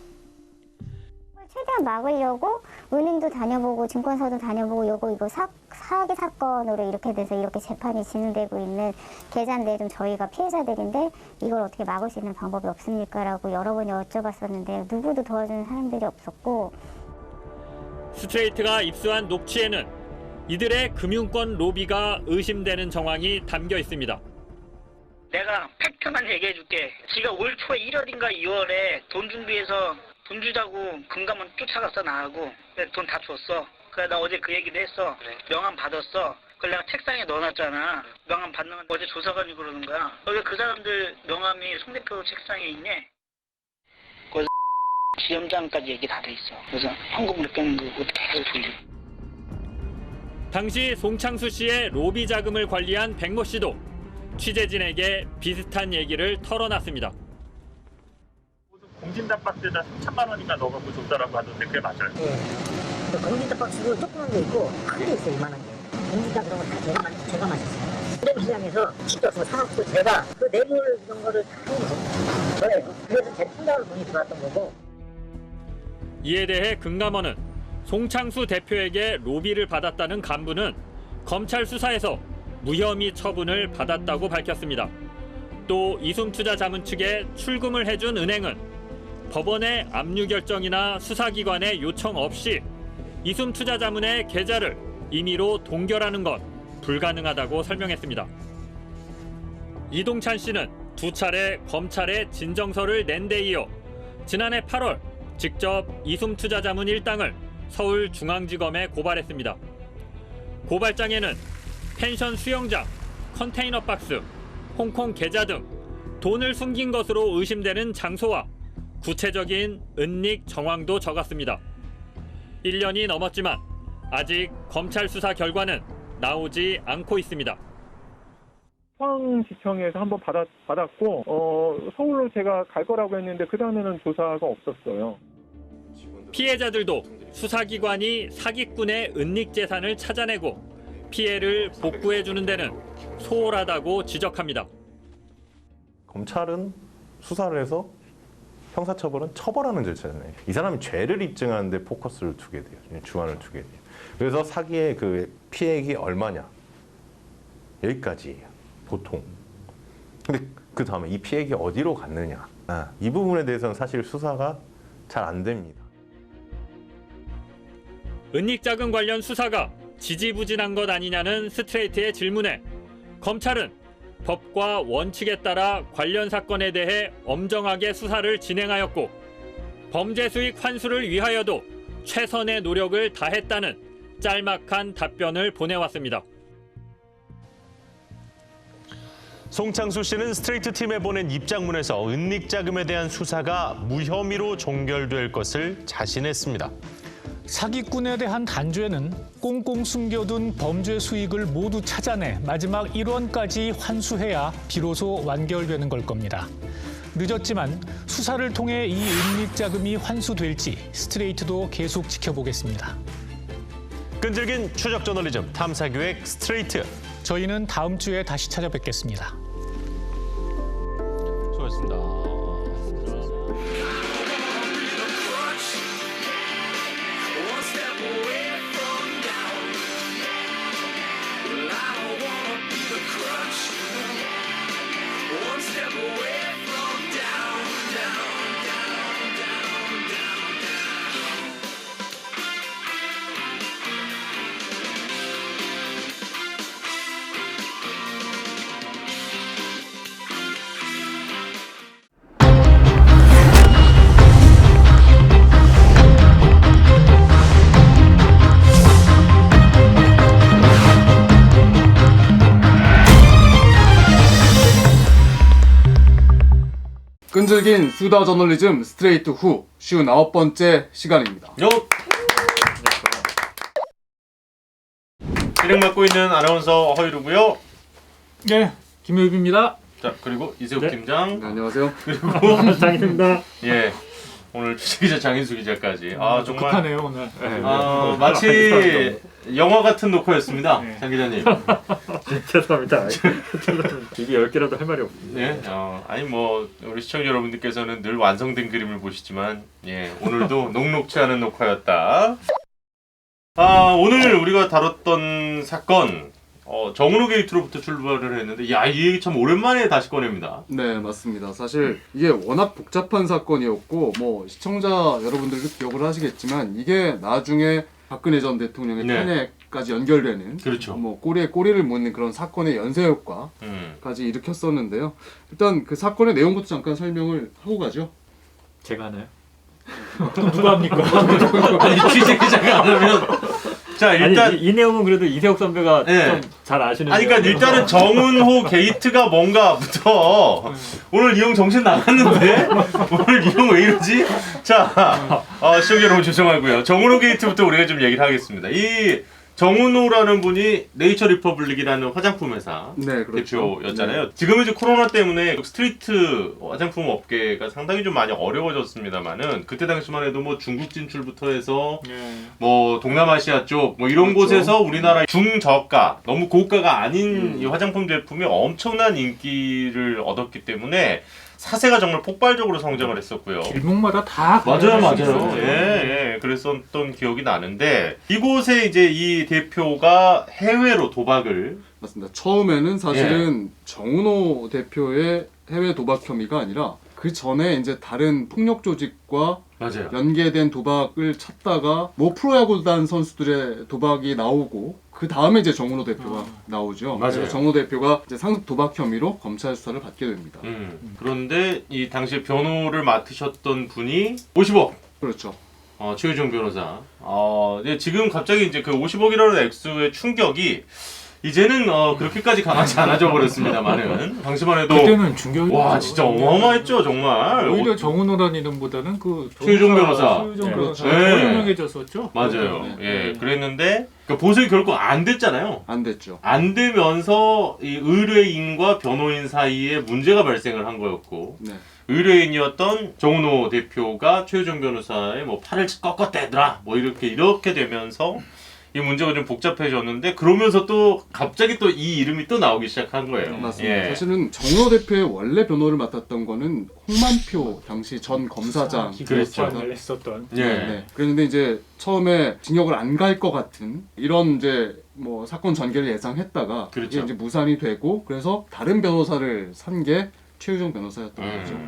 최대한 막으려고 은행도 다녀보고 증권사도 다녀보고 이거 사기 사건으로 이렇게 돼서 이렇게 재판이 진행되고 있는 계좌인데 좀 저희가 피해자들인데 이걸 어떻게 막을 수 있는 방법이 없습니까? 라고 여러 번 여쭤봤었는데 누구도 도와주는 사람들이 없었고. 스트레이트가 입수한 녹취에는 이들의 금융권 로비가 의심되는 정황이 담겨 있습니다. 내가 팩트만 얘기해줄게. 지가 올 초에 1월인가 2월에 돈 준비해서 돈 주자고 금감원 쫓아갔어 나하고. 돈 다 줬어. 그래 나 어제 그 얘기도 했어. 명함 받았어. 그걸 내가 책상에 넣어놨잖아. 명함 받는 건 어제 조사관이 그러는 거야. 왜 그 사람들 명함이 송 대표 책상에 있니? 그 지점장까지 얘기 다 돼 있어. 그래서 현금을 빼는 거 어떻게 해서 돌리고. 당시 송창수 씨의 로비 자금을 관리한 백모 씨도 취재진에게 비슷한 얘기를 털어놨습니다. 공진단 박스에다 3천만 원인가 넣어갖고 줬다라고 하던데 그게 맞아요? 네. 공진단 박스도 조그만 게 있고 큰 게 있어요. 이만한 게. 공진단 그런 거 다 제가 마셨어요. 수렴시장에서 직접 사갖고 제가 그 뇌물 이런 거를 다 한 거예요. 그래서 제 통장으로 돈이 들어왔던 거고. 이에 대해 금감원은 송창수 대표에게 로비를 받았다는 간부는 검찰 수사에서 무혐의 처분을 받았다고 밝혔습니다. 또 이숨투자자문 측에 출금을 해준 은행은 법원의 압류 결정이나 수사기관의 요청 없이 이숨투자자문의 계좌를 임의로 동결하는 건 불가능하다고 설명했습니다. 이동찬 씨는 2차례 검찰에 진정서를 낸 데 이어 지난해 8월 직접 이숨투자자문 일당을 서울중앙지검에 고발했습니다. 고발장에는 펜션 수영장, 컨테이너 박스, 홍콩 계좌 등 돈을 숨긴 것으로 의심되는 장소와 구체적인 은닉 정황도 적었습니다. 1년이 넘었지만 아직 검찰 수사 결과는 나오지 않고 있습니다. 포항지청에서 한번 받았고 서울로 제가 갈 거라고 했는데 그 다음에는 조사가 없었어요. 피해자들도 수사기관이 사기꾼의 은닉 재산을 찾아내고 피해를 복구해주는 데는 소홀하다고 지적합니다. 검찰은 수사를 해서 형사처벌은 처벌하는 절차잖아요. 이 사람이 죄를 입증하는데 포커스를 두게 돼요. 주안을 두게 돼요. 그래서 사기의 그 피해액이 얼마냐? 여기까지예요. 보통. 근데 그 다음에 이 피해액이 어디로 갔느냐? 이 부분에 대해서는 사실 수사가 잘 안 됩니다. 은닉자금 관련 수사가 지지부진한 것 아니냐는 스트레이트의 질문에 검찰은 법과 원칙에 따라 관련 사건에 대해 엄정하게 수사를 진행하였고 범죄 수익 환수를 위하여도 최선의 노력을 다했다는 짤막한 답변을 보내왔습니다. 송창수 씨는 스트레이트 팀에 보낸 입장문에서 은닉자금에 대한 수사가 무혐의로 종결될 것을 자신했습니다. 사기꾼에 대한 단죄는 꽁꽁 숨겨둔 범죄 수익을 모두 찾아내 마지막 1원까지 환수해야 비로소 완결되는 걸 겁니다. 늦었지만 수사를 통해 이 은닉자금이 환수될지 스트레이트도 계속 지켜보겠습니다. 끈질긴 추적 저널리즘 탐사기획 스트레이트. 저희는 다음 주에 다시 찾아뵙겠습니다. 수고하셨습니다. 끈질긴 수다 저널리즘 스트레이트 후 59번째 시간입니다. 진행 맡고 있는 아나운서 허유루고요. 네, 김효빈입니다. 자, 그리고 이세욱 팀장. 네, 안녕하세요. 그리고 장인입니다. 예. 오늘 주최기자 장인수 기자까지. 좀 급하네요, 오늘. 마치 영화 같은 녹화였습니다. 장 기자님. 죄송합니다. 입이 10개라도 할 말이 없습니다. 네. 아니 뭐 우리 시청자 여러분들께서는 늘 완성된 그림을 보시지만 예, 오늘도 녹록치 않은 녹화였다. 오늘 우리가 다뤘던 사건 정은호 게이트로부터 출발을 했는데 이 얘기 참 오랜만에 다시 꺼냅니다. 네, 맞습니다. 사실 이게 워낙 복잡한 사건이었고 뭐 시청자 여러분들도 기억을 하시겠지만 이게 나중에 박근혜 전 대통령의 탄핵까지 연결되는 그렇죠. 뭐 꼬리에 꼬리를 묻는 그런 사건의 연쇄 효과까지 일으켰었는데요. 일단 그 사건의 내용부터 잠깐 설명을 하고 가죠. 제가 하나요? 누가 합니까? 아니 취재 기자가 안 하면 자 일단 아니, 이 내용은 그래도 이세욱 선배가 좀 잘 아시는. 아니 그러니까 일단은 정은호 게이트가 뭔가부터 오늘 이 형 정신 나갔는데 오늘 이 형 왜 이러지? 자 시청자 여러분 죄송하고요. 정은호 게이트부터 우리가 좀 얘기를 하겠습니다. 이 정은호라는 분이 네이처 리퍼블릭이라는 화장품 회사 그렇죠. 대표였잖아요. 지금은 이제 코로나 때문에 스트리트 화장품 업계가 상당히 좀 많이 어려워졌습니다만은 그때 당시만 해도 뭐 중국 진출부터 해서 뭐 동남아시아 쪽 뭐 이런 곳에서 우리나라 중저가 너무 고가가 아닌 이 화장품 제품이 엄청난 인기를 얻었기 때문에 사세가 정말 폭발적으로 성장을 했었고요. 길목마다 다 맞아요. 예, 그랬었던 기억이 나는데 이곳에 이제 이 대표가 해외로 도박을 맞습니다. 처음에는 사실은 정은호 대표의 해외 도박 혐의가 아니라 그 전에 이제 다른 폭력 조직과 연계된 도박을 찾다가 뭐 프로야구단 선수들의 도박이 나오고 그 다음에 이제 정은호 대표가 나오죠. 그래서 정은호 대표가 이제 상습 도박 혐의로 검찰 수사를 받게 됩니다. 그런데 이 당시에 변호를 맡으셨던 분이 50억. 그렇죠. 최유정 변호사. 지금 갑자기 이제 그 50억이라는 액수의 충격이 이제는 그렇게까지 강하지 않아져 버렸습니다만은 당시만 해도 그때는 충격이 와 진짜 어마어마했죠 정말. 오히려 정은호라는 이름보다는 그 최유정 변호사. 더 유명해졌었죠. 맞아요. 예, 그랬는데 그 보석이 결국 안 됐잖아요. 안 됐죠. 안 되면서 이 의뢰인과 변호인 사이에 문제가 발생을 한 거였고. 의뢰인이었던 정은호 대표가 최유정 변호사의 뭐 팔을 꺾었대더라 뭐 이렇게 되면서 이 문제가 좀 복잡해졌는데 그러면서 또 갑자기 또 이 이름이 또 나오기 시작한 거예요. 맞습니다. 예. 사실은 정은호 대표의 원래 변호를 맡았던 거는 홍만표 당시 전 검사장 기획관을 했었던. 예. 네. 그런데 이제 처음에 징역을 안 갈 것 같은 이런 이제 뭐 사건 전개를 예상했다가 그렇죠. 이게 이제 무산이 되고 그래서 다른 변호사를 산 게 최유정 변호사였던 거죠.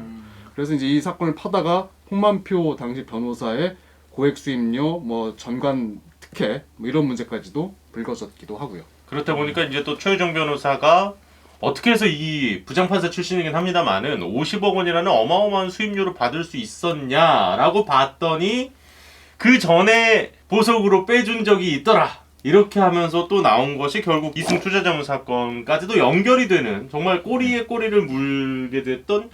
그래서 이제 이 사건을 파다가 홍만표 당시 변호사의 고액 수임료, 뭐 전관 특혜 뭐 이런 문제까지도 불거졌기도 하고요. 그렇다 보니까 이제 또 최유정 변호사가 어떻게 해서 이 부장판사 출신이긴 합니다만은 50억 원이라는 어마어마한 수임료를 받을 수 있었냐라고 봤더니 그 전에 보석으로 빼준 적이 있더라. 이렇게 하면서 또 나온 것이 결국 이승 투자자문 사건까지도 연결이 되는 정말 꼬리에 꼬리를 물게 됐던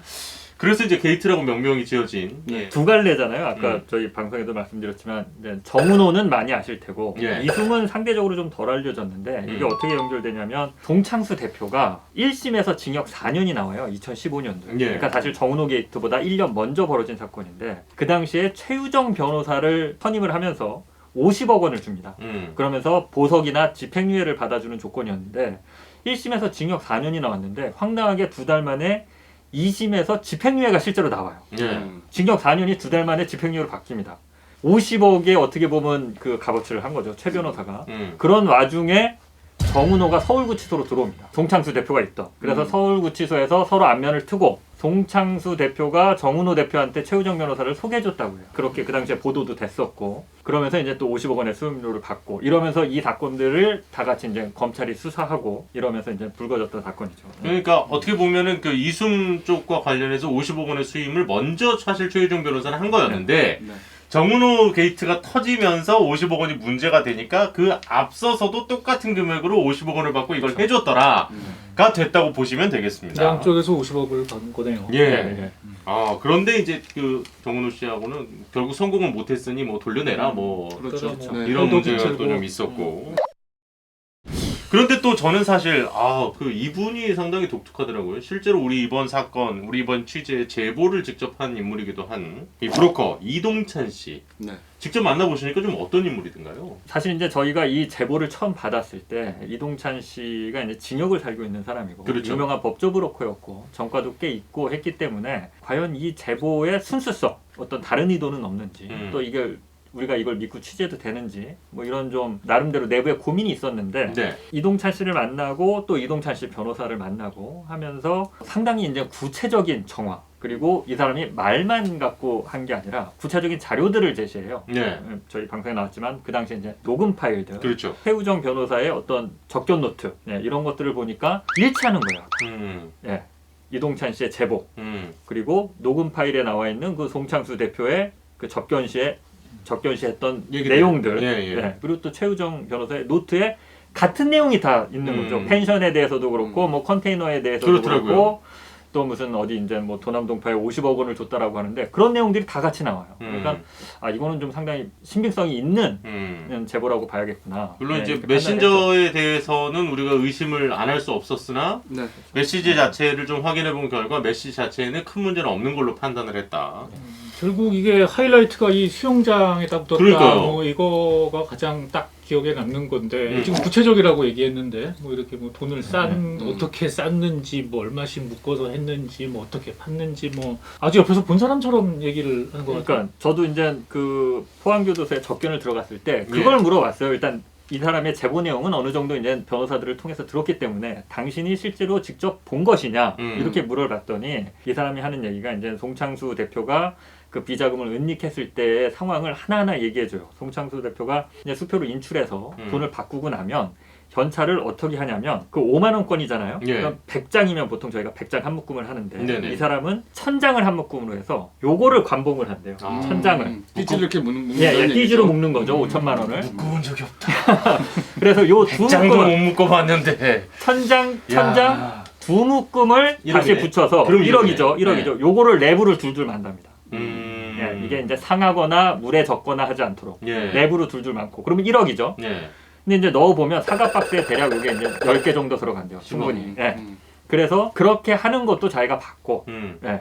그래서 이제 게이트라고 명명이 지어진 두 갈래잖아요. 아까 저희 방송에도 말씀드렸지만 이제 정은호는 많이 아실 테고 예. 이승은 상대적으로 좀 덜 알려졌는데 이게 어떻게 연결되냐면 송창수 대표가 1심에서 징역 4년이 나와요. 2015년도에. 예. 그러니까 사실 정은호 게이트보다 1년 먼저 벌어진 사건인데 그 당시에 최유정 변호사를 선임을 하면서 50억 원을 줍니다. 그러면서 보석이나 집행유예를 받아주는 조건이었는데 1심에서 징역 4년이 나왔는데 황당하게 2달 만에 2심에서 집행유예가 실제로 나와요. 징역 4년이 2달 만에 집행유예로 바뀝니다. 50억에 어떻게 보면 그 값어치를 한 거죠. 최 변호사가. 그런 와중에 정은호가 서울구치소로 들어옵니다. 송창수 대표가 있던. 그래서 서울구치소에서 서로 안면을 트고 송창수 대표가 정은호 대표한테 최유정 변호사를 소개해줬다고 해요. 그렇게 그 당시에 보도도 됐었고 그러면서 이제 또 50억 원의 수임료를 받고 이러면서 이 사건들을 다 같이 이제 검찰이 수사하고 이러면서 이제 불거졌던 사건이죠. 그러니까 어떻게 보면은 그 이숨 쪽과 관련해서 50억 원의 수임을 먼저 사실 최유정 변호사는 한 거였는데 정은호 게이트가 터지면서 50억 원이 문제가 되니까 그 앞서서도 똑같은 금액으로 50억 원을 받고 이걸 해줬더라가 됐다고 보시면 되겠습니다. 양쪽에서 50억을 받은 거네요. 예. 그런데 이제 그 정은호 씨하고는 결국 성공을 못했으니 뭐 돌려내라 뭐 그렇죠. 이런 문제가 또 좀 있었고. 그런데 또 저는 사실 그 이분이 상당히 독특하더라고요. 실제로 우리 이번 사건, 우리 이번 취재에 제보를 직접 한 인물이기도 한 이 브로커 이동찬 씨. 직접 만나보시니까 좀 어떤 인물이든가요? 사실 이제 저희가 이 제보를 처음 받았을 때 이동찬 씨가 이제 징역을 살고 있는 사람이고 그렇죠. 유명한 법조 브로커였고 전과도 꽤 있고 했기 때문에 과연 이 제보의 순수성, 어떤 다른 의도는 없는지 또 이게 우리가 이걸 믿고 취재도 되는지 뭐 이런 좀 나름대로 내부에 고민이 있었는데 이동찬 씨를 만나고 또 이동찬 씨 변호사를 만나고 하면서 상당히 이제 구체적인 정황 그리고 이 사람이 말만 갖고 한 게 아니라 구체적인 자료들을 제시해요. 저희 방송에 나왔지만 그 당시에 이제 녹음 파일들, 그렇죠. 최유정 변호사의 어떤 접견 노트 이런 것들을 보니까 일치하는 거예요. 이동찬 씨의 제보 그리고 녹음 파일에 나와 있는 그 송창수 대표의 그 접견 시에 했던 내용들 그리고 또 최유정 변호사의 노트에 같은 내용이 다 있는 거죠. 펜션에 대해서도 그렇고 뭐 컨테이너에 대해서도 그렇더라고요. 그렇고 또 무슨 어디 이제 뭐 도남동파에 50억 원을 줬다라고 하는데 그런 내용들이 다 같이 나와요. 그러니까 이거는 좀 상당히 신빙성이 있는 제보라고 봐야겠구나. 물론 이제 메신저에 대해서는 우리가 의심을 안 할 수 없었으나 메시지 자체를 좀 확인해 본 결과 메시지 자체에는 큰 문제는 없는 걸로 판단을 했다. 결국 이게 하이라이트가 이 수영장에다 붙었다. 그러니까요. 뭐 이거가 가장 딱 기억에 남는 건데 지금 구체적이라고 얘기했는데 뭐 이렇게 뭐 돈을 어떻게 쌌는지 뭐 얼마씩 묶어서 했는지 뭐 어떻게 팠는지 뭐 아주 옆에서 본 사람처럼 얘기를 하는 것 같아요. 그러니까 저도 이제 그 포항교도소에 접견을 들어갔을 때 그걸 물어봤어요. 일단 이 사람의 제보 내용은 어느 정도 이제 변호사들을 통해서 들었기 때문에 당신이 실제로 직접 본 것이냐 이렇게 물어봤더니 이 사람이 하는 얘기가 이제 송창수 대표가 그 비자금을 은닉했을 때의 상황을 하나하나 얘기해줘요. 송창수 대표가 이제 수표로 인출해서 돈을 바꾸고 나면 현찰을 어떻게 하냐면 그 5만 원권이잖아요. 그럼 100장이면 보통 저희가 100장 한 묶음을 하는데 이 사람은 1000장을 한 묶음으로 해서 요거를 관봉을 한대요. 1000장을. 띠지를 이렇게 묶는 띠지로 묶는 거죠. 5천만 원을. 묶어본 적이 없다. 그래서 요 두 장도 못 묶어봤는데 1000장 두 묶음을 다시 붙여서 그럼 1억이죠. 요거를 내부를 둘둘 만답니다. 이게 이제 상하거나 물에 젖거나 하지 않도록 내부로 둘둘 많고 그러면 1억이죠. 근데 이제 넣어보면 사과박스에 대략 이게 이제 10개 정도 들어간대요. 충분히. 그래서 그렇게 하는 것도 자기가 받고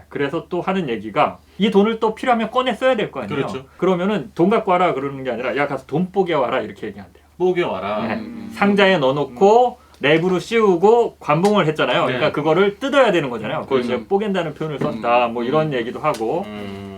그래서 또 하는 얘기가 이 돈을 또 필요하면 꺼내 써야 될 거 아니에요. 그렇죠. 그러면은 돈 갖고 와라 그러는 게 아니라 야 가서 돈 뽀개 와라 이렇게 얘기한대요. 뽀개와라. 상자에 넣어놓고 랩으로 씌우고 관봉을 했잖아요. 그러니까 네. 그거를 뜯어야 되는 거잖아요. 그걸 그렇죠. 이제 뽀갠다는 표현을 썼다. 뭐 이런 얘기도 하고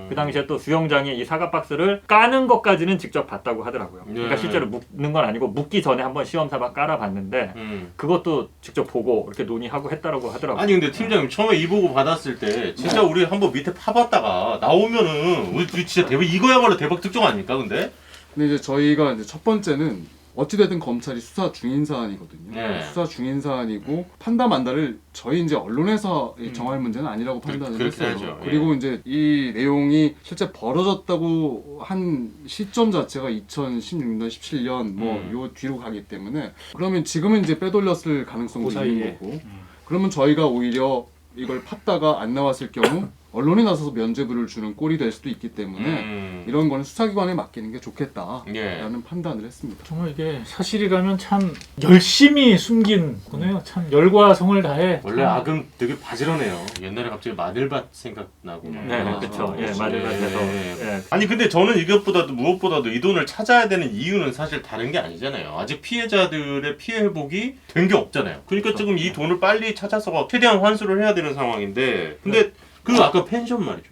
그 당시에 또 수영장에 이 사과 박스를 까는 것까지는 직접 봤다고 하더라고요. 그러니까 실제로 묶는 건 아니고 묶기 전에 한번 시험 삼아 깔아봤는데 그것도 직접 보고 이렇게 논의하고 했다라고 하더라고요. 아니 근데 팀장님 처음에 이 보고 받았을 때 진짜 우리 한번 밑에 파봤다가 나오면은 우리 진짜 대박 이거야말로 대박 특종 아닙니까 근데? 근데 이제 저희가 이제 첫 번째는 어찌됐든 검찰이 수사 중인 사안이거든요. 네. 수사 중인 사안이고 판다 만다를 저희 이제 언론에서 정할 문제는 아니라고 판단을 그렇게 했어요. 하죠. 예. 그리고 이제 이 내용이 실제 벌어졌다고 한 시점 자체가 2016년, 17년 뭐 요 뒤로 가기 때문에 그러면 지금은 이제 빼돌렸을 가능성도 그 있는 사이에. 거고 그러면 저희가 오히려 이걸 팠다가 안 나왔을 경우 언론이 나서서 면죄부를 주는 꼴이 될 수도 있기 때문에 이런 거는 수사기관에 맡기는 게 좋겠다라는 판단을 했습니다. 정말 이게 사실이라면 참 열심히 숨긴 거네요. 참 열과 성을 다해. 원래 악은 되게 바지런해요. 옛날에 갑자기 마늘밭 생각나고. 네, 그렇죠. 예, 마늘밭에서. 예. 아니 근데 저는 이것보다도 무엇보다도 이 돈을 찾아야 되는 이유는 사실 다른 게 아니잖아요. 아직 피해자들의 피해 회복이 된 게 없잖아요. 그러니까 지금 이 돈을 빨리 찾아서 최대한 환수를 해야 되는 상황인데 근데 그 아까 펜션 말이죠.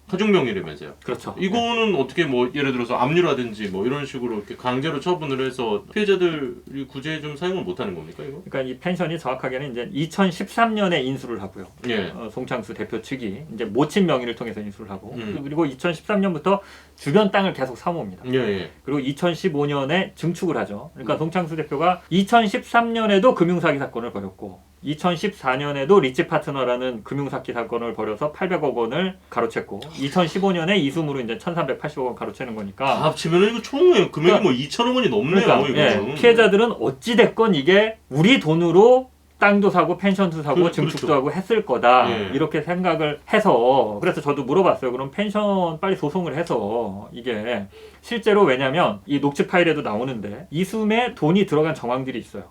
가족명의라면서요. 그렇죠. 이거는 어떻게 뭐 예를 들어서 압류라든지 뭐 이런 식으로 이렇게 강제로 처분을 해서 피해자들이 구제에 좀 사용을 못하는 겁니까 이거? 그러니까 이 펜션이 정확하게는 이제 2013년에 인수를 하고요. 예. 송창수 대표 측이 이제 모친 명의를 통해서 인수를 하고 그리고 2013년부터 주변 땅을 계속 사모읍니다. 예. 그리고 2015년에 증축을 하죠. 그러니까 송창수 대표가 2013년에도 금융사기 사건을 벌였고 2014년에도 리치 파트너라는 금융사기 사건을 벌여서 800억 원을 가로챘고 2015년에 이숨으로 이제 1,380억 원 가로채는 거니까 합치면 이거 총 금액이 뭐 2천억 원이 넘네요. 그러니까, 이거. 예, 피해자들은 어찌 됐건 이게 우리 돈으로 땅도 사고 펜션도 사고 증축도 하고 했을 거다 이렇게 생각을 해서 그래서 저도 물어봤어요. 그럼 펜션 빨리 소송을 해서 이게 실제로 왜냐면 이 녹취 파일에도 나오는데 이숨에 돈이 들어간 정황들이 있어요.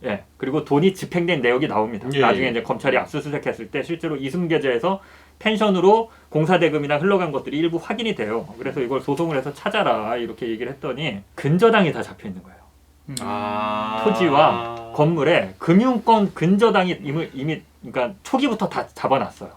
예, 그리고 돈이 집행된 내역이 나옵니다. 나중에 이제 검찰이 압수수색했을 때 실제로 이숨 계좌에서 펜션으로 공사대금이나 흘러간 것들이 일부 확인이 돼요. 그래서 이걸 소송을 해서 찾아라 이렇게 얘기를 했더니 근저당이 다 잡혀 있는 거예요. 토지와 건물에 금융권 근저당이 이미 그러니까 초기부터 다 잡아놨어요.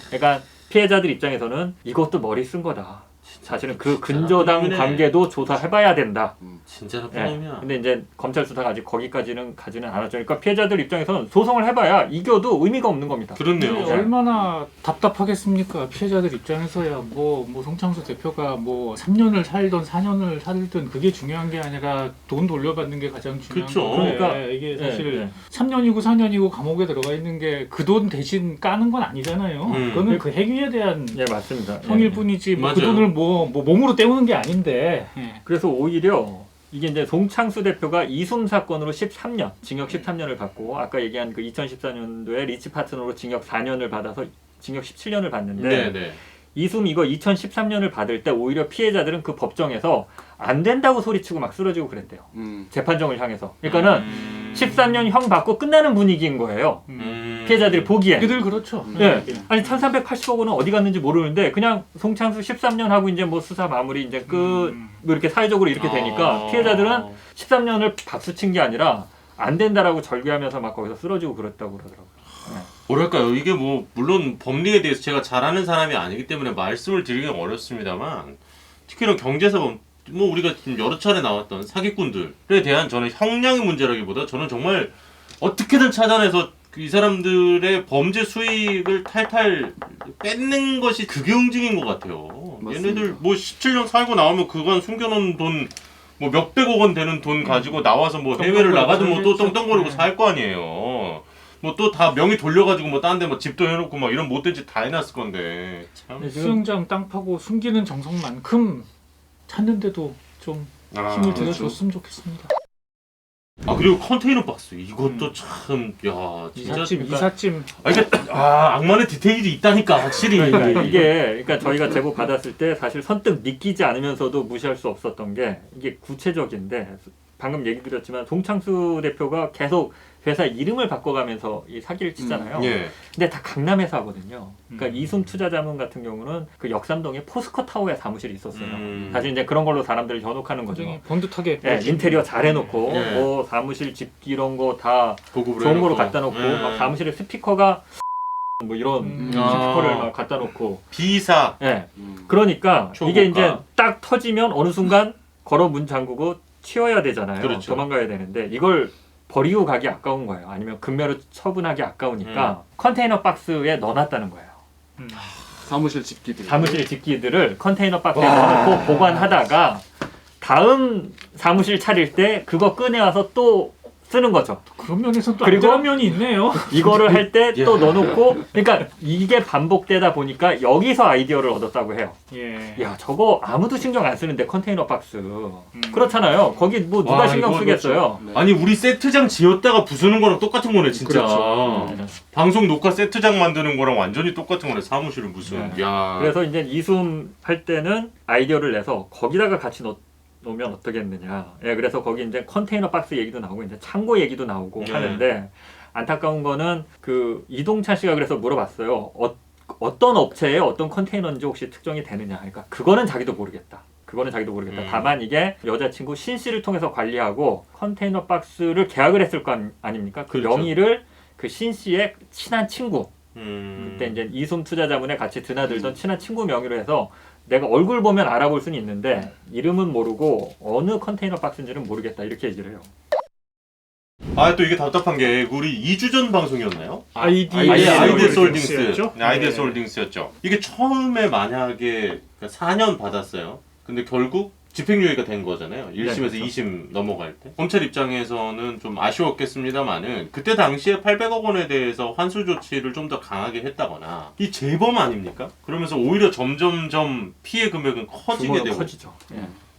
그러니까 피해자들 입장에서는 이것도 머리 쓴 거다. 사실은 그 근저당 관계도 조사해봐야 된다. 진짜 나쁜 놈이야. 예. 근데 이제 검찰 수사가 아직 거기까지는 가지는 않았죠. 그러니까 피해자들 입장에서는 소송을 해봐야 이겨도 의미가 없는 겁니다. 그렇네요. 얼마나 답답하겠습니까? 피해자들 입장에서야 뭐 송창수 대표가 뭐 3년을 살던 4년을 살든 그게 중요한 게 아니라 돈 돌려받는 게 가장 중요한 그쵸. 건데 그러니까 이게 사실 3년이고 4년이고 감옥에 들어가 있는 게 그 돈 대신 까는 건 아니잖아요. 그거는 그 행위에 대한 맞습니다. 형일 뿐이지 그 돈을 뭐 몸으로 때우는 게 아닌데. 그래서 오히려 이게 이제 송창수 대표가 이숨 사건으로 13년, 징역 13년을 받고 아까 얘기한 그 2014년도에 리치 파트너로 징역 4년을 받아서 징역 17년을 받는데 이숨 이거 2013년을 받을 때 오히려 피해자들은 그 법정에서 안 된다고 소리치고 막 쓰러지고 그랬대요. 재판정을 향해서. 그러니까는 13년 형 받고 끝나는 분위기인 거예요. 피해자들이 보기에. 그들 그렇죠. 예. 아니 1,380억 원은 어디 갔는지 모르는데 그냥 송창수 13년 하고 이제 뭐 수사 마무리 이제 끝 뭐 이렇게 사회적으로 이렇게 되니까 피해자들은 13년을 박수친 게 아니라 안 된다라고 절규하면서 막 거기서 쓰러지고 그랬다고 그러더라고요. 뭐랄까요? 이게 뭐 물론 법리에 대해서 제가 잘 아는 사람이 아니기 때문에 말씀을 드리기는 어렵습니다만 특히나 경제사범 뭐 우리가 지금 여러 차례 나왔던 사기꾼들에 대한 저는 형량의 문제라기보다 저는 정말 어떻게든 찾아내서 이 사람들의 범죄 수익을 탈탈 뺏는 것이 그게 응징인 것 같아요. 맞습니다. 얘네들 뭐 17년 살고 나오면 그간 숨겨놓은 돈 뭐 몇백억 원 되는 돈 가지고 나와서 뭐 해외를 나가든 뭐 또 떵떵거리고 살 거 아니에요. 뭐 또 다 명의 돌려가지고 뭐 딴 데 뭐 집도 해놓고 막 이런 못된 짓 다 해놨을 건데 참. 수영장 땅 파고 숨기는 정성만큼 찾는데도 좀 힘을 들여줬으면 좋겠습니다. 아 그리고 컨테이너 박스 이것도 참 야 진짜 이삿짐 악마의 디테일이 있다니까 확실히. 그러니까 저희가 제보 받았을 때 사실 선뜻 믿기지 않으면서도 무시할 수 없었던 게 이게 구체적인데 방금 얘기 드렸지만 송창수 대표가 계속 회사 이름을 바꿔가면서 이 사기를 치잖아요. 근데 다 강남 회사거든요. 그러니까 이숨 투자자문 같은 경우는 그 역삼동에 포스코 타워에 사무실이 있었어요. 사실 이제 그런 걸로 사람들을 현혹하는 거죠. 번듯하게 네, 인테리어 잘 해놓고 뭐 사무실 집기 이런 거 다 좋은 거로 갖다 놓고 막 사무실에 스피커가 뭐 이런 스피커를 막 갖다 놓고 비사. 네. 그러니까 초고가. 이게 이제 딱 터지면 어느 순간 걸어 문 잠그고 튀어야 되잖아요. 그렇죠. 도망가야 되는데 이걸 버리고 가기 아까운 거예요. 아니면 금매로 처분하기 아까우니까 컨테이너 박스에 넣어놨다는 거예요. 사무실 집기들. 사무실 집기들을 컨테이너 박스에 넣어놓고 보관하다가 다음 사무실 차릴 때 그거 꺼내와서 또 쓰는 거죠. 그런 면에서 또 그리고 안전한 면이 있네요. 이거를 할 때 또 넣어놓고, 그러니까 이게 반복되다 보니까 여기서 아이디어를 얻었다고 해요. 예. 야, 저거 아무도 신경 안 쓰는데 컨테이너 박스. 그렇잖아요. 거기 뭐 누가 와, 신경 이거 쓰겠어요. 그렇죠. 아니 우리 세트장 지었다가 부수는 거랑 똑같은 거네 진짜. 그렇죠. 방송 녹화 세트장 만드는 거랑 완전히 똑같은 거네. 사무실은 무슨. 야. 그래서 이제 이숨 할 때는 아이디어를 내서 거기다가 같이 놓으면 어떻겠느냐. 예, 그래서 거기 이제 컨테이너 박스 얘기도 나오고 이제 창고 얘기도 나오고 하는데 안타까운 거는 그 이동찬 씨가 그래서 물어봤어요. 어떤 업체에 어떤 컨테이너인지 혹시 특정이 되느냐. 그러니까 그거는 자기도 모르겠다. 다만 이게 여자친구 신 씨를 통해서 관리하고 컨테이너 박스를 계약을 했을 거 아닙니까? 그 그렇죠. 명의를 그 신 씨의 친한 친구. 그때 이제 이숨 투자자문에 같이 드나들던 친한 친구 명의로 해서 내가 얼굴 보면 알아볼 수는 있는데 이름은 모르고 어느 컨테이너 박스인지는 모르겠다 이렇게 얘기를 해요. 아 또 이게 답답한 게 우리 2주 전 방송이었나요? 아이디에스 홀딩스. 네, 아이디에스 네. 홀딩스였죠. 이게 처음에 만약에 4년 받았어요. 근데 결국 집행유예가 된 거잖아요. 1심에서 네, 그렇죠. 2심 넘어갈 때. 검찰 입장에서는 좀 아쉬웠겠습니다만은 그때 당시에 800억 원에 대해서 환수 조치를 좀 더 강하게 했다거나 이 재범 아닙니까? 그러면서 오히려 점점점 피해 금액은 커지게 되고 커지죠.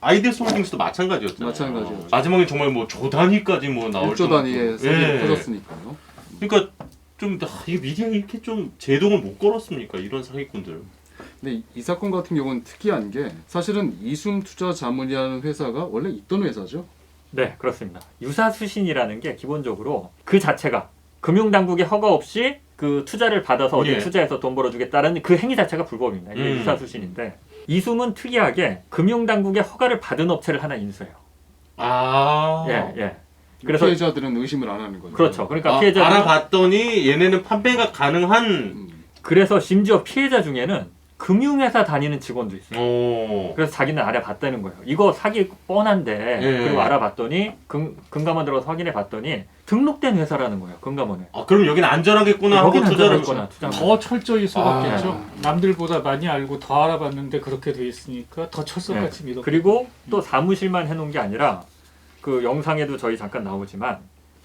아이디에스 홀딩스도 마찬가지였잖아요. 마찬가지였죠. 마지막에 정말 뭐 조 단위까지 뭐 나올 1조 단위의 정도로. 세금이 터졌으니까요. 그러니까 좀 이게 미디어가 이렇게 좀 제동을 못 걸었습니까? 이런 사기꾼들. 근데 이 사건 같은 경우는 특이한 게 사실은 이숨 투자 자문이라는 회사가 원래 있던 회사죠. 네, 그렇습니다. 유사수신이라는 게 기본적으로 그 자체가 금융당국의 허가 없이 그 투자를 받아서 어디 투자해서 돈 벌어주겠다는 그 행위 자체가 불법입니다. 이게 유사수신인데 이숨은 특이하게 금융당국의 허가를 받은 업체를 하나 인수해요. 그래서 피해자들은 의심을 안 하는 거죠. 그렇죠. 그러니까 피해자들은 알아봤더니 얘네는 판매가 가능한. 그래서 심지어 피해자 중에는 금융회사 다니는 직원도 있어요. 그래서 자기는 알아봤다는 거예요. 이거 사기 뻔한데 그리고 알아봤더니 금감원 들어가서 확인해 봤더니 등록된 회사라는 거예요. 금감원에. 그럼 여기는 안전하겠구나 하고 투자를 더 철저히 속았겠죠. 남들보다 많이 알고 더 알아봤는데 그렇게 돼 있으니까 더 철석같이 믿어. 그리고 또 사무실만 해놓은 게 아니라 그 영상에도 저희 잠깐 나오지만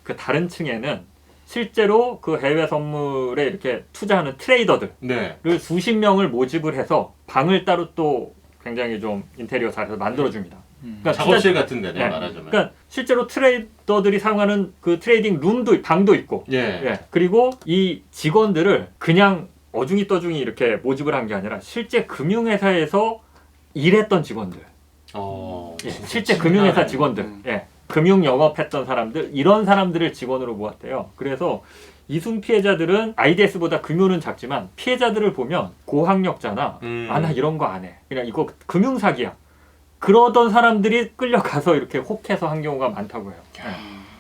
그 다른 층에는 실제로 그 해외 선물에 이렇게 투자하는 트레이더들을 수십 명을 모집을 해서 방을 따로 또 굉장히 좀 인테리어 잘해서 만들어줍니다. 그러니까 작업실 같은 데네 말하자면. 그러니까 실제로 트레이더들이 사용하는 그 트레이딩 방도 있고, 그리고 이 직원들을 그냥 어중이 떠중이 이렇게 모집을 한 게 아니라 실제 금융회사에서 일했던 직원들, 실제 금융회사 직원들, 금융 영업했던 사람들, 이런 사람들을 직원으로 모았대요. 그래서 이숨 피해자들은 IDS보다 규모는 작지만 피해자들을 보면 고학력자나 나 이런 거 안 해. 그냥 이거 금융 사기야. 그러던 사람들이 끌려가서 이렇게 혹해서 한 경우가 많다고 해요.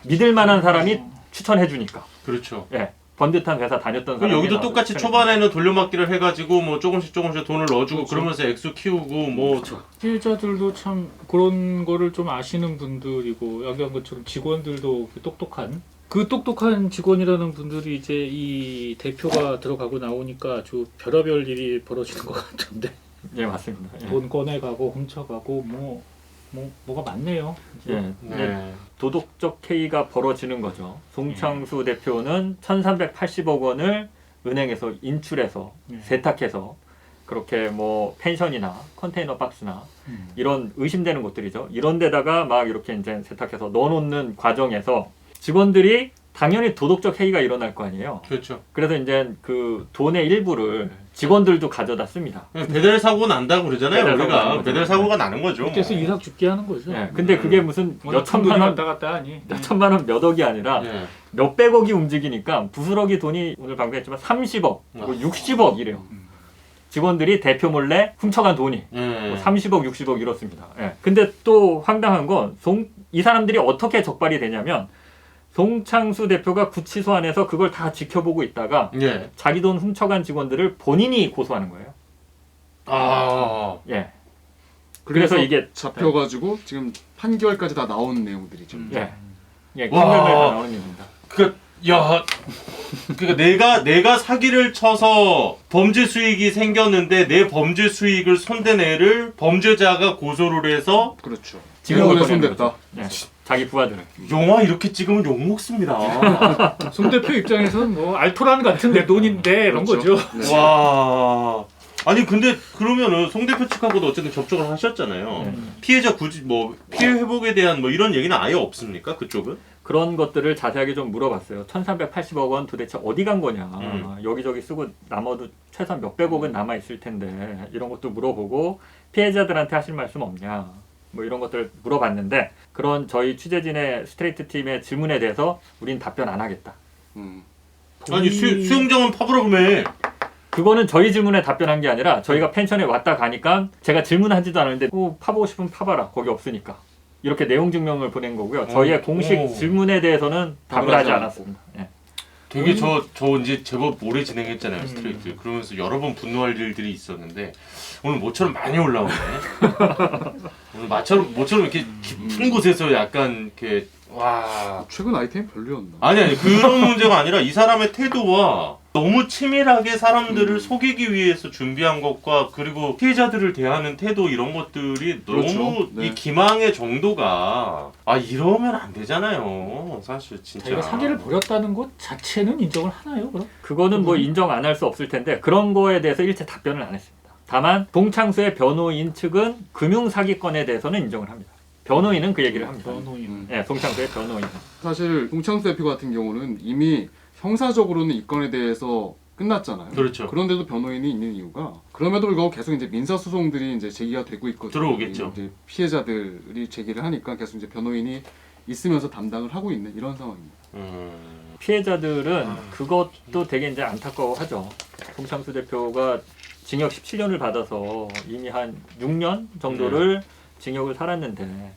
믿을 만한 사람이 추천해 주니까. 그렇죠. 번듯한 회사 다녔던 사람이 여기도 똑같이 초반에는 돌려막기를 해가지고 뭐 조금씩 돈을 넣어주고 그러면서 액수 키우고 뭐 피해자들도 참 그런 거를 좀 아시는 분들이고 얘기한 것처럼 직원들도 똑똑한 직원이라는 분들이 이제 이 대표가 들어가고 나오니까 아주 별의별 일이 벌어지는 것 같은데. 예, 맞습니다. 돈 꺼내가고 훔쳐가고 뭐가 많네요. 도덕적 해이가 벌어지는 거죠. 송창수 대표는 1,380억 원을 은행에서 인출해서 세탁해서 그렇게 뭐 펜션이나 컨테이너 박스나 이런 의심되는 곳들이죠. 이런 데다가 막 이렇게 이제 세탁해서 넣어놓는 과정에서 직원들이 당연히 도덕적 해이가 일어날 거 아니에요. 그렇죠. 그래서 이제 그 돈의 일부를 직원들도 가져다 씁니다. 배달 사고 난다고 그러잖아요. 우리가 배달 사고가 나는 거죠. 그래서 일학 죽게 하는 거죠. 네, 근데 그게 무슨 몇 천만 원 왔다 갔다 하니. 몇 천만 원 몇 억이 아니라 몇백억이 움직이니까 부스러기 돈이 오늘 방송했지만 30억, 뭐 60억 이래요. 직원들이 대표 몰래 훔쳐간 돈이 뭐 30억, 60억 이렇습니다. 예. 근데 또 황당한 건 이 사람들이 어떻게 적발이 되냐면 송창수 대표가 구치소 안에서 그걸 다 지켜보고 있다가 자기 돈 훔쳐간 직원들을 본인이 고소하는 거예요. 아, 예. 그래서 이게 잡혀가지고 지금 판결까지 다 나온 내용들이죠. 예, 판결까지 다 나오는 내용입니다. 그러니까 내가 사기를 쳐서 범죄 수익이 생겼는데 내 범죄 수익을 손댄 애를 범죄자가 고소를 해서 그렇죠. 지금은 손댔다. 네, 자기 부하들을. 영화 이렇게 찍으면 욕 먹습니다. 송 대표 입장에서는 뭐 알토란 같은 내 돈인데 이런 그렇죠. 거죠. 네. 와. 아니 근데 그러면은 송 대표 측하고도 어쨌든 접촉을 하셨잖아요. 피해자 구제 뭐 피해 회복에 대한 뭐 이런 얘기는 아예 없습니까? 그쪽은? 그런 것들을 자세하게 좀 물어봤어요. 1,380억 원 도대체 어디 간 거냐. 여기저기 쓰고 남아도 최소한 몇백억은 남아 있을 텐데 이런 것도 물어보고 피해자들한테 하실 말씀 없냐. 뭐 이런 것들을 물어봤는데 그런 저희 취재진의 스트레이트 팀의 질문에 대해서 우린 답변 안 하겠다. 아니 수영장은 파보라 그러면 그거는 저희 질문에 답변한 게 아니라 저희가 펜션에 왔다 가니까 제가 질문하지도 않았는데 파보고 싶으면 파봐라. 거기 없으니까. 이렇게 내용 증명을 보낸 거고요. 저희의 공식 질문에 대해서는 답을 하지 않았습니다. 예. 되게 저 이제 제법 오래 진행했잖아요 스트레이트. 그러면서 여러 번 분노할 일들이 있었는데 오늘 모처럼 많이 올라오네. 오늘 모처럼 이렇게 깊은 곳에서 약간 이렇게 와 최근 아이템 별로였나? 아니 그런 문제가 아니라 이 사람의 태도와 너무 치밀하게 사람들을 속이기 위해서 준비한 것과 그리고 피해자들을 대하는 태도 이런 것들이 그렇죠. 너무 네. 이 기망의 정도가 이러면 안 되잖아요. 사실 진짜. 자기가 사기를 벌였다는 것 자체는 인정을 하나요? 그럼? 그거는 뭐 인정 안 할 수 없을 텐데 그런 거에 대해서 일체 답변을 안 했습니다. 다만 송창수의 변호인 측은 금융사기건에 대해서는 인정을 합니다. 변호인은 그 얘기를 합니다. 네, 송창수의 변호인. 사실 송창수 대표 같은 경우는 이미 형사적으로는 이 건에 대해서 끝났잖아요. 그렇죠. 그런데도 변호인이 있는 이유가 그럼에도 불구하고 계속 이제 민사 소송들이 이제 제기가 되고 있거든요. 들어오겠죠. 이제 피해자들이 제기를 하니까 계속 이제 변호인이 있으면서 담당을 하고 있는 이런 상황입니다. 피해자들은 그것도 되게 이제 안타까워하죠. 송창수 대표가 징역 17년을 받아서 이미 한 6년 정도를 징역을 살았는데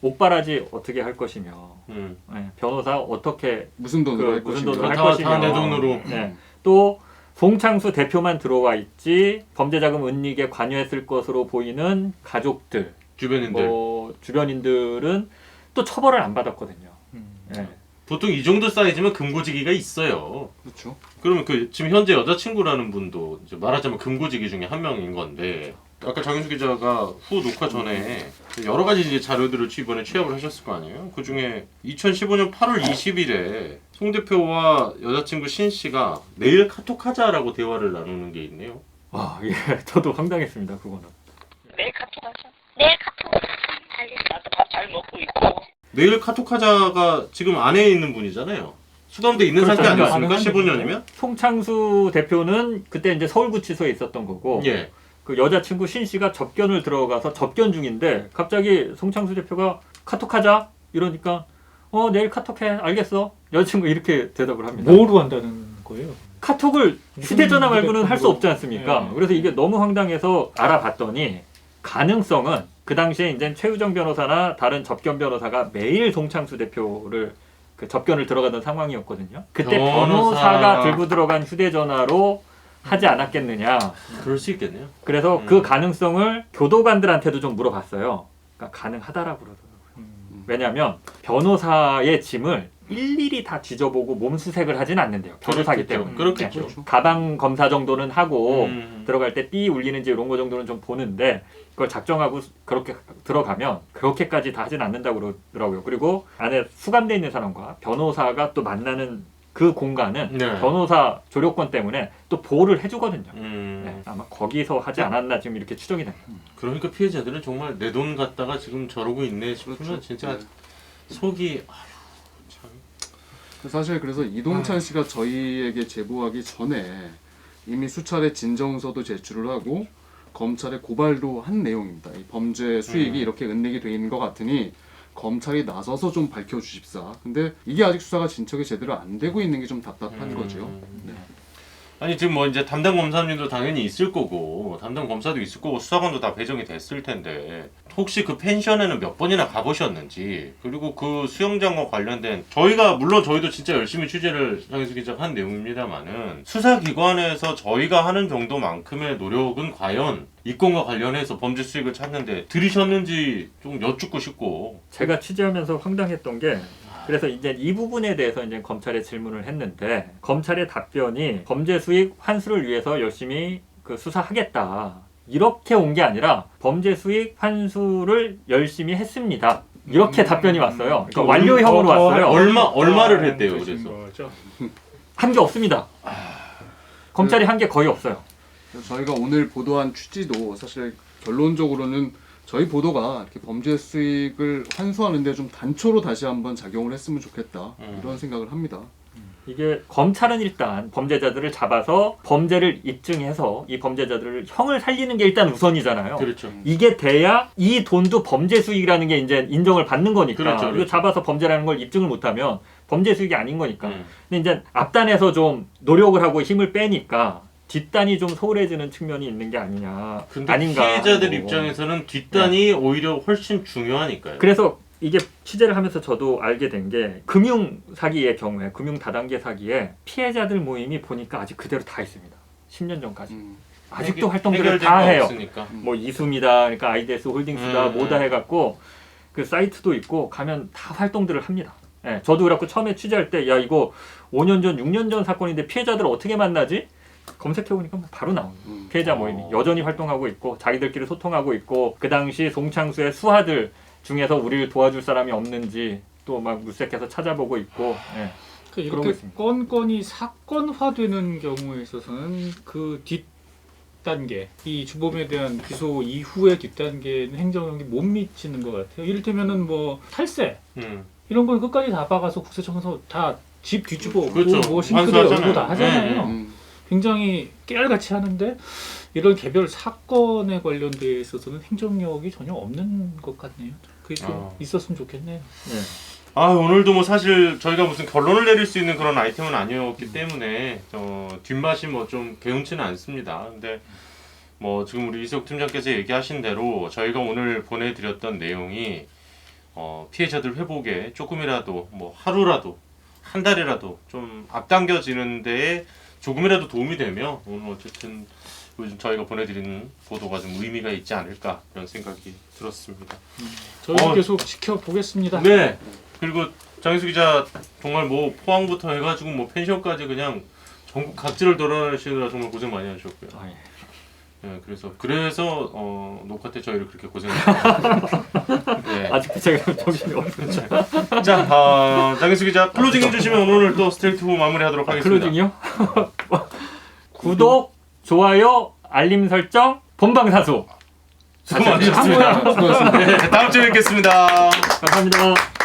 옥바라지 어떻게 할 것이며 네, 변호사 어떻게 무슨 돈으로 할 것이며 다 내 돈으로 네, 또 송창수 대표만 들어와 있지 범죄자금 은닉에 관여했을 것으로 보이는 가족들 주변인들은 또 처벌을 안 받았거든요. 네. 보통 이 정도 사이즈면 금고지기가 있어요. 그렇죠. 그러면 그 지금 현재 여자친구라는 분도 이제 말하자면 금고지기 중에 한 명인 건데 아까 장윤수 기자가 후 녹화 전에 여러 가지 이제 자료들을 이번에 취합을 하셨을 거 아니에요? 그 중에 2015년 8월 20일에 송 대표와 여자친구 신 씨가 내일 카톡하자라고 대화를 나누는 게 있네요. 예, 저도 황당했습니다. 그거는. 내일 카톡하자. 내일 카톡. 알겠어. 나도 밥 잘 먹고 있고. 내일 카톡하자가 지금 안에 있는 분이잖아요. 수감돼 있는 그렇죠. 상태 아니었습니까? 15년이면? 송창수 대표는 그때 이제 서울구치소에 있었던 거고 예. 그 여자친구 신 씨가 접견을 들어가서 접견 중인데 갑자기 송창수 대표가 카톡하자 이러니까 내일 카톡해 알겠어 여자친구 이렇게 대답을 합니다. 뭐로 한다는 거예요? 카톡을 휴대전화 말고는 할 수 없지 않습니까? 예. 그래서 이게 너무 황당해서 알아봤더니 가능성은 그 당시에 이제 최유정 변호사나 다른 접견 변호사가 매일 송창수 대표를 그 접견을 들어가던 상황이었거든요. 그때 변호사가 들고 들어간 휴대전화로 하지 않았겠느냐. 그럴 수 있겠네요. 그래서 그 가능성을 교도관들한테도 좀 물어봤어요. 그러니까 가능하다라고 그러더라고요. 왜냐하면 변호사의 짐을 일일이 다 뒤져보고 몸수색을 하진 않는데요. 변호사기 때문에. 그렇겠죠. 네. 가방 검사 정도는 하고 들어갈 때 삐 울리는지 이런 거 정도는 좀 보는데 그걸 작정하고 그렇게 들어가면 그렇게까지 다 하진 않는다고 그러더라고요. 그리고 안에 수감돼 있는 사람과 변호사가 또 만나는 그 공간은 변호사 조력권 때문에 또 보호를 해주거든요. 네, 아마 거기서 하지 않았나 지금 이렇게 추정이 됩니다. 그러니까 피해자들은 정말 내 돈 갖다가 지금 저러고 있네 싶으면 진짜 속이 사실 그래서 이동찬 씨가 저희에게 제보하기 전에 이미 수차례 진정서도 제출을 하고 검찰에 고발도 한 내용입니다. 이 범죄 수익이 이렇게 은닉이 돼 있는 것 같으니 검찰이 나서서 좀 밝혀주십사. 근데 이게 아직 수사가 진척이 제대로 안 되고 있는 게 좀 답답한 거죠. 네. 아니 지금 뭐 이제 담당 검사님도 당연히 있을 거고 담당 검사도 있을 거고 수사관도 다 배정이 됐을 텐데 혹시 그 펜션에는 몇 번이나 가보셨는지 그리고 그 수영장과 관련된 물론 저희도 진짜 열심히 취재를 장혜수 기자가 한 내용입니다만은 수사기관에서 저희가 하는 정도만큼의 노력은 과연 이 건과 관련해서 범죄 수익을 찾는데 들이셨는지 좀 여쭙고 싶고. 제가 취재하면서 황당했던 게 그래서 이제 이 부분에 대해서 이제 검찰에 질문을 했는데 검찰의 답변이 범죄 수익 환수를 위해서 열심히 그 수사하겠다 이렇게 온 게 아니라 범죄 수익 환수를 열심히 했습니다. 이렇게 답변이 왔어요. 그러니까 완료형으로 왔어요. 얼마를 했대요, 그래서? 한 게 없습니다. 검찰이 한 게 거의 없어요. 저희가 오늘 보도한 취지도 사실 결론적으로는 저희 보도가 이렇게 범죄 수익을 환수하는 데 좀 단초로 다시 한번 작용을 했으면 좋겠다. 이런 생각을 합니다. 이게 검찰은 일단 범죄자들을 잡아서 범죄를 입증해서 이 범죄자들을 형을 살리는 게 일단 우선이잖아요. 그렇죠. 이게 돼야 이 돈도 범죄 수익이라는 게 이제 인정을 받는 거니까. 그렇죠. 이거 잡아서 범죄라는 걸 입증을 못하면 범죄 수익이 아닌 거니까. 근데 이제 앞단에서 좀 노력을 하고 힘을 빼니까 뒷단이 좀 소홀해지는 측면이 있는 게 아니냐. 근데 아닌가. 피해자들 입장에서는 뒷단이 오히려 훨씬 중요하니까요. 그래서 이게 취재를 하면서 저도 알게 된 게 금융 사기의 경우에 금융 다단계 사기에 피해자들 모임이 보니까 아직 그대로 다 있습니다. 10년 전까지. 아직도 활동들을 다 해요. 없으니까. 뭐 이숨이다, 그러니까 아이데스 홀딩스다, 뭐다 해갖고 그 사이트도 있고 가면 다 활동들을 합니다. 예, 저도 그렇고 처음에 취재할 때 야 이거 5년 전, 6년 전 사건인데 피해자들 어떻게 만나지? 검색해보니까 바로 나오는 피해자 모임이 여전히 활동하고 있고 자기들끼리 소통하고 있고 그 당시 송창수의 수하들 중에서 우리를 도와줄 사람이 없는지 또 막 물색해서 찾아보고 있고 예. 그러니까 이렇게 건건이 사건화되는 경우에 있어서는 그 뒷단계 이 주범에 대한 기소 이후의 뒷단계는 행정력이 못 미치는 것 같아요. 이를테면은 뭐 탈세 이런 걸 끝까지 다 박아서 국세청에서 다 집 뒤집어 오고 그렇죠. 뭐 싱크대 열고 다 네, 하잖아요. 굉장히 깨알같이 하는데 이런 개별 사건에 관련돼 있어서는 행정력이 전혀 없는 것 같네요. 그게 좀 있었으면 좋겠네요. 네. 오늘도 뭐 사실 저희가 무슨 결론을 내릴 수 있는 그런 아이템은 아니었기 때문에 뒷맛이 뭐 좀 개운치는 않습니다. 근데 뭐 지금 우리 이석 팀장께서 얘기하신 대로 저희가 오늘 보내드렸던 내용이 피해자들 회복에 조금이라도 뭐 하루라도 한 달이라도 좀 앞당겨지는 데에 조금이라도 도움이 되면 오늘 어쨌든 요즘 저희가 보내드리는 보도가 좀 의미가 있지 않을까 이런 생각이 들었습니다. 저희 계속 지켜보겠습니다. 네. 그리고 장혜수 기자 정말 뭐 포항부터 해가지고 뭐 펜션까지 그냥 전국 각지를 돌아다니시느라 정말 고생 많이 하셨고요. 네, 그래서 녹화 때 저희를 그렇게 고생했어요. 네. 아직도 제가 정신이 없는데. 자, 장혜수 기자 클로징 해주시면 오늘 또 스트레이트 후 마무리하도록 하겠습니다. 클로징이요? 구독, 좋아요, 알림 설정, 본방사수. 수고 많으셨습니다. 네, 다음 주에 뵙겠습니다. 감사합니다.